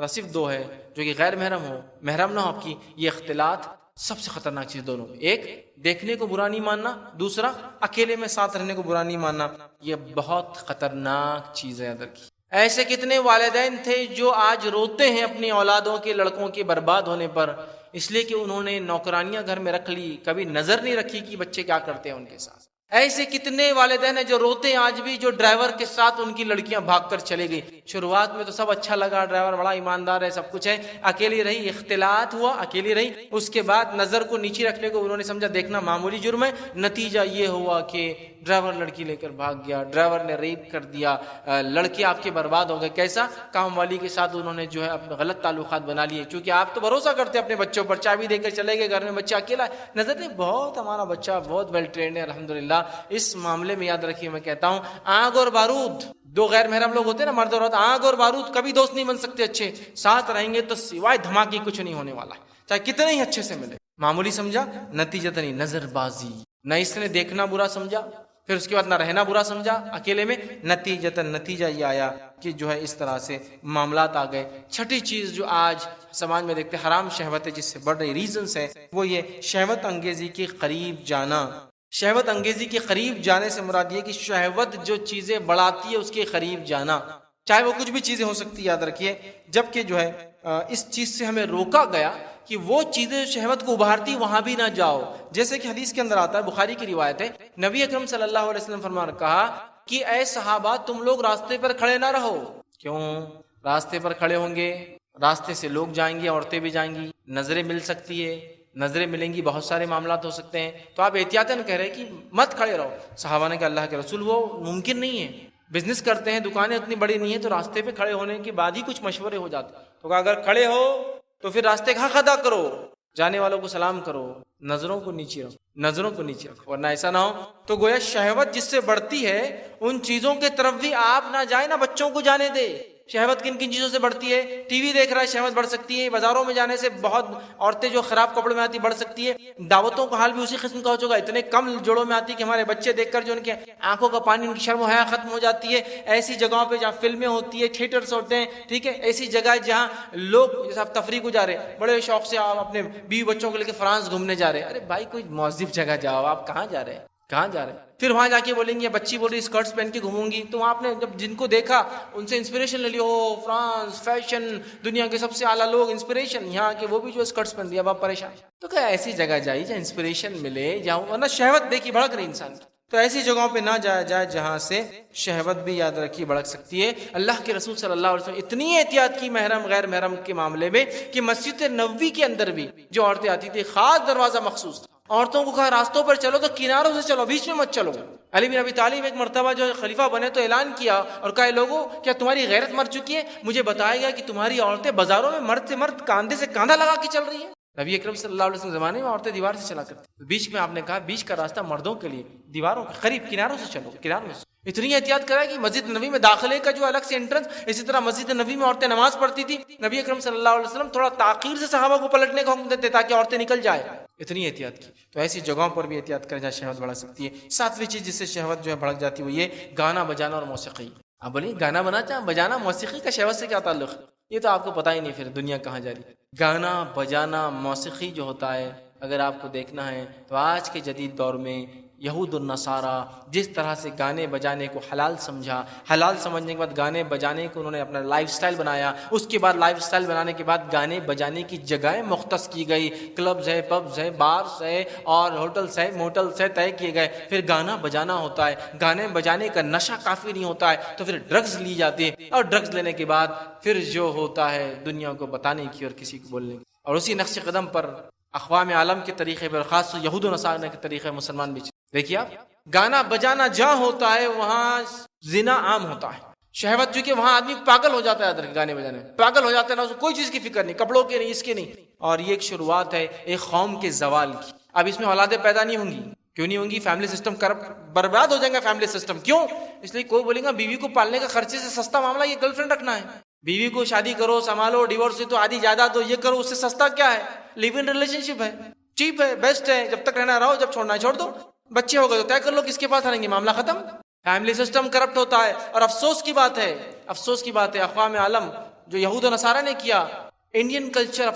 صرف 2 ہے جو کہ غیر محرم ہو، محرم نہ ہو آپ کی، یہ اختلاط سب سے خطرناک چیز دونوں. ایک دیکھنے کو برا نہیں ماننا، دوسرا اکیلے میں ساتھ رہنے کو برا نہیں ماننا. یہ بہت خطرناک چیز ہے. ادھر کی ایسے کتنے والدین تھے جو آج روتے ہیں اپنی اولادوں کے، لڑکوں کے برباد ہونے پر، اس لیے کہ انہوں نے نوکرانیاں گھر میں رکھ لی، کبھی نظر نہیں رکھی کہ بچے کیا کرتے ہیں ان کے ساتھ. ایسے کتنے والدین ہیں جو روتے ہیں آج بھی، جو ڈرائیور کے ساتھ ان کی لڑکیاں بھاگ کر چلے گئی. شروعات میں تو سب اچھا لگا، ڈرائیور بڑا ایماندار ہے، سب کچھ ہے، اکیلی رہی، اختلاط ہوا، اکیلی رہی. اس کے بعد نظر کو نیچے رکھنے کو انہوں نے سمجھا دیکھنا معمولی جرم ہے. نتیجہ یہ ہوا کہ ڈرائیور لڑکی لے کر بھاگ گیا، ڈرائیور نے ریپ کر دیا، لڑکی آپ کے برباد ہو گئے. کیسا؟ کام والی کے ساتھ انہوں نے جو ہے اپنے غلط تعلقات بنا لیے. چونکہ آپ تو بھروسہ کرتے اپنے بچوں پر، چابی دے کر چلے گئے، گھر میں بچہ اکیلا ہے، نظر نہیں بہت ہمارا بچہ بہت ویل ٹرینڈ ہے الحمدللہ. اس معاملے میں یاد رکھیے، میں کہتا ہوں آگ اور بارود، دو غیر محرم لوگ ہوتے ہیں نا، مرد اور عورت، آگ اور بارود کبھی دوست نہیں بن سکتے. اچھے ساتھ رہیں گے تو سوائے دھماکے کچھ نہیں ہونے والا، چاہے کتنے ہی اچھے سے ملے. معمولی سمجھا، نتیجہ نہیں نظر بازی، نہ اس نے دیکھنا برا سمجھا، پھر اس کے بعد نہ رہنا برا سمجھا اکیلے میں، نتیجہ یہ آیا کہ جو ہے اس طرح سے معاملات آ گئے. چھٹی چیز جو آج سماج میں دیکھتے حرام شہوت ہے، جس سے بڑھ رہی ریزنز ہے، وہ یہ شہوت انگیزی کے قریب جانا. شہوت انگیزی کے قریب جانے سے مراد یہ کہ شہوت جو چیزیں بڑھاتی ہے اس کے قریب جانا، چاہے وہ کچھ بھی چیزیں ہو سکتی ہے، یاد رکھیے. جبکہ جو ہے اس چیز سے ہمیں روکا گیا کہ وہ چیزیں شہوت کو ابھارتی وہاں بھی نہ جاؤ. جیسے کہ حدیث کے اندر آتا ہے، بخاری کی روایت ہے، نبی اکرم صلی اللہ علیہ وسلم فرمان کہا کہ اے صحابہ تم لوگ راستے پر کھڑے نہ رہو. کیوں؟ راستے پر کھڑے ہوں گے، راستے سے لوگ جائیں گے، عورتیں بھی جائیں گی، نظریں مل سکتی ہے، نظریں ملیں گی، بہت سارے معاملات ہو سکتے ہیں. تو آپ احتیاطاً کہہ رہے ہیں کہ مت کھڑے رہو. صحابہ نے کہا اللہ کے رسول وہ ممکن نہیں ہے، بزنس کرتے ہیں، دکانیں اتنی بڑی نہیں ہیں، تو راستے پہ کھڑے ہونے کے بعد ہی کچھ مشورے ہو جاتے. تو کہا اگر کھڑے ہو تو پھر راستے کا حق ادا کرو، جانے والوں کو سلام کرو، نظروں کو نیچے رکھو، ورنہ ایسا نہ ہو. تو گویا شہوت جس سے بڑھتی ہے ان چیزوں کے طرف بھی آپ نہ جائیں، نہ بچوں کو جانے دے. شہوت کن کن چیزوں سے بڑھتی ہے؟ ٹی وی دیکھ رہا ہے، شہوت بڑھ سکتی ہے. بازاروں میں جانے سے بہت عورتیں جو خراب کپڑوں میں آتی بڑھ سکتی ہے. دعوتوں کا حال بھی اسی قسم کا ہو چکا، اتنے کم جوڑوں میں آتی ہے کہ ہمارے بچے دیکھ کر جو ان کے آنکھوں کا پانی، ان کی شرم و حیا ختم ہو جاتی ہے. ایسی جگہوں پہ جہاں فلمیں ہوتی ہے، تھیٹرز ہوتے ہیں، ٹھیک ہے، ایسی جگہ جہاں لوگ جیسے آپ تفریح کو جا رہے ہیں، بڑے شوق سے آپ اپنے بیوی بچوں کو لے کے فرانس گھومنے جا رہے ہیں. ارے بھائی کوئی مہذب جگہ جاؤ، آپ کہاں جا رہے ہیں؟ پھر وہاں جا کے بولیں گے، بچی بول رہی اسکرٹس پہن کے گھوموں گی، تو آپ نے جب جن کو دیکھا ان سے انسپریشن لے لی، او فرانس فیشن، دنیا کے سب سے اعلیٰ لوگ، انسپریشن یہاں کے، وہ بھی جو اسکرٹس پہن رہی ہے، اب آپ پریشان. تو کیا ایسی جگہ جائیے جہاں انسپریشن ملے، جہاں ورنہ شہوت دیکھی بھڑک رہی انسان کی. تو ایسی جگہوں پہ نہ جایا جائے جہاں سے شہوت بھی یاد رکھی بھڑک سکتی ہے. اللہ کے رسول صلی اللہ علیہ وسلم اتنی احتیاط کی محرم غیر محرم کے معاملے میں کہ مسجد نبوی کے اندر بھی جو عورتیں آتی تھی خاص دروازہ مخصوص تھا. عورتوں کو کہا راستوں پر چلو تو کناروں سے چلو، بیچ میں مت چلو. علی بن ابی طالب ایک مرتبہ جو خلیفہ بنے تو اعلان کیا اور کہا لوگوں کیا تمہاری غیرت مر چکی ہے؟ مجھے بتایا گیا کہ تمہاری عورتیں بازاروں میں مرد سے مرد کاندھے سے کاندھا لگا کے چل رہی ہیں. نبی اکرم صلی اللہ علیہ وسلم زمانے میں عورتیں دیوار سے چلا کرتی، بیچ میں آپ نے کہا بیچ کا راستہ مردوں کے لیے، دیواروں کے قریب کناروں سے چلو، کناروں سے. اتنی احتیاط کرا کہ مسجد نبی میں داخلے کا جو الگ سے انٹرنس، اسی طرح مسجد نبی میں عورتیں نماز پڑھتی تھی، نبی اکرم صلی اللہ علیہ وسلم تھوڑا تاخیر سے صحابہ کو پلٹنے کا حکم دیتے تاکہ عورتیں نکل جائے. اتنی احتیاط کی. تو ایسی جگہوں پر بھی احتیاط کریں جہاں شہوت بڑھ سکتی ہے. ساتویں چیز جس سے شہوت جو ہے بھڑک جاتی ہے وہ یہ گانا بجانا اور موسیقی. آپ بولیے گانا بجانا موسیقی کا شہوت سے کیا تعلق ہے؟ یہ تو آپ کو پتہ ہی نہیں پھر دنیا کہاں جا رہی. گانا بجانا موسیقی جو ہوتا ہے اگر آپ کو دیکھنا ہے تو آج کے جدید دور میں یہود النصارہ جس طرح سے گانے بجانے کو حلال سمجھا، حلال سمجھنے کے بعد گانے بجانے کو انہوں نے اپنا لائف سٹائل بنایا. اس کے بعد لائف سٹائل بنانے کے بعد گانے بجانے کی جگہیں مختص کی گئی، کلبز ہے، پبز ہے، بارز ہے اور ہوٹلز ہے، موٹلز ہے طے کیے گئے. پھر گانا بجانا ہوتا ہے، گانے بجانے کا نشہ کافی نہیں ہوتا ہے تو پھر ڈرگز لی جاتی ہے، اور ڈرگز لینے کے بعد پھر جو ہوتا ہے دنیا کو بتانے کی اور کسی کو بولنے کی. اور اسی نقش قدم پر اقوام عالم کے طریقے پر، خاص یہود و نصارہ کے طریقے مسلمان بھی. دیکھیے آپ گانا بجانا جہاں ہوتا ہے وہاں زنا عام ہوتا ہے. شہوت چونکہ وہاں آدمی پاگل ہو جاتا ہے، گانے بجانے میں پاگل ہو جاتا ہے، نہ اس کو کوئی چیز کی فکر نہیں، کپڑوں کے نہیں، اس کے نہیں. اور یہ ایک شروعات ہے ایک قوم کے زوال کی. اب اس میں اولادیں پیدا نہیں ہوں گی. کیوں نہیں ہوں گی؟ فیملی سسٹم کرپٹ، برباد ہو جائے گا فیملی سسٹم. کیوں؟ اس لیے کوئی بولے گا بیوی کو پالنے کا خرچے سے سستا معاملہ یہ گرل فرینڈ رکھنا ہے. بیوی کو شادی کرو، سنبھالو، ڈیورس تو آدھی جائیداد دو، یہ کرو، اس سے سستا کیا ہے؟ لیو ان ریلیشن شپ ہے، چیپ ہے، بیسٹ ہے. جب تک رہنا رہو، جب چھوڑنا ہے چھوڑ دو. بچے ہو گئے تو طے کر لو کس کے پاس رہیں گے، معاملہ ختم. فیملی سسٹم کرپٹ ہوتا ہے. اور افسوس کی بات ہے اقوام عالم جو یہود و نصارہ نے کیا، انڈین کلچر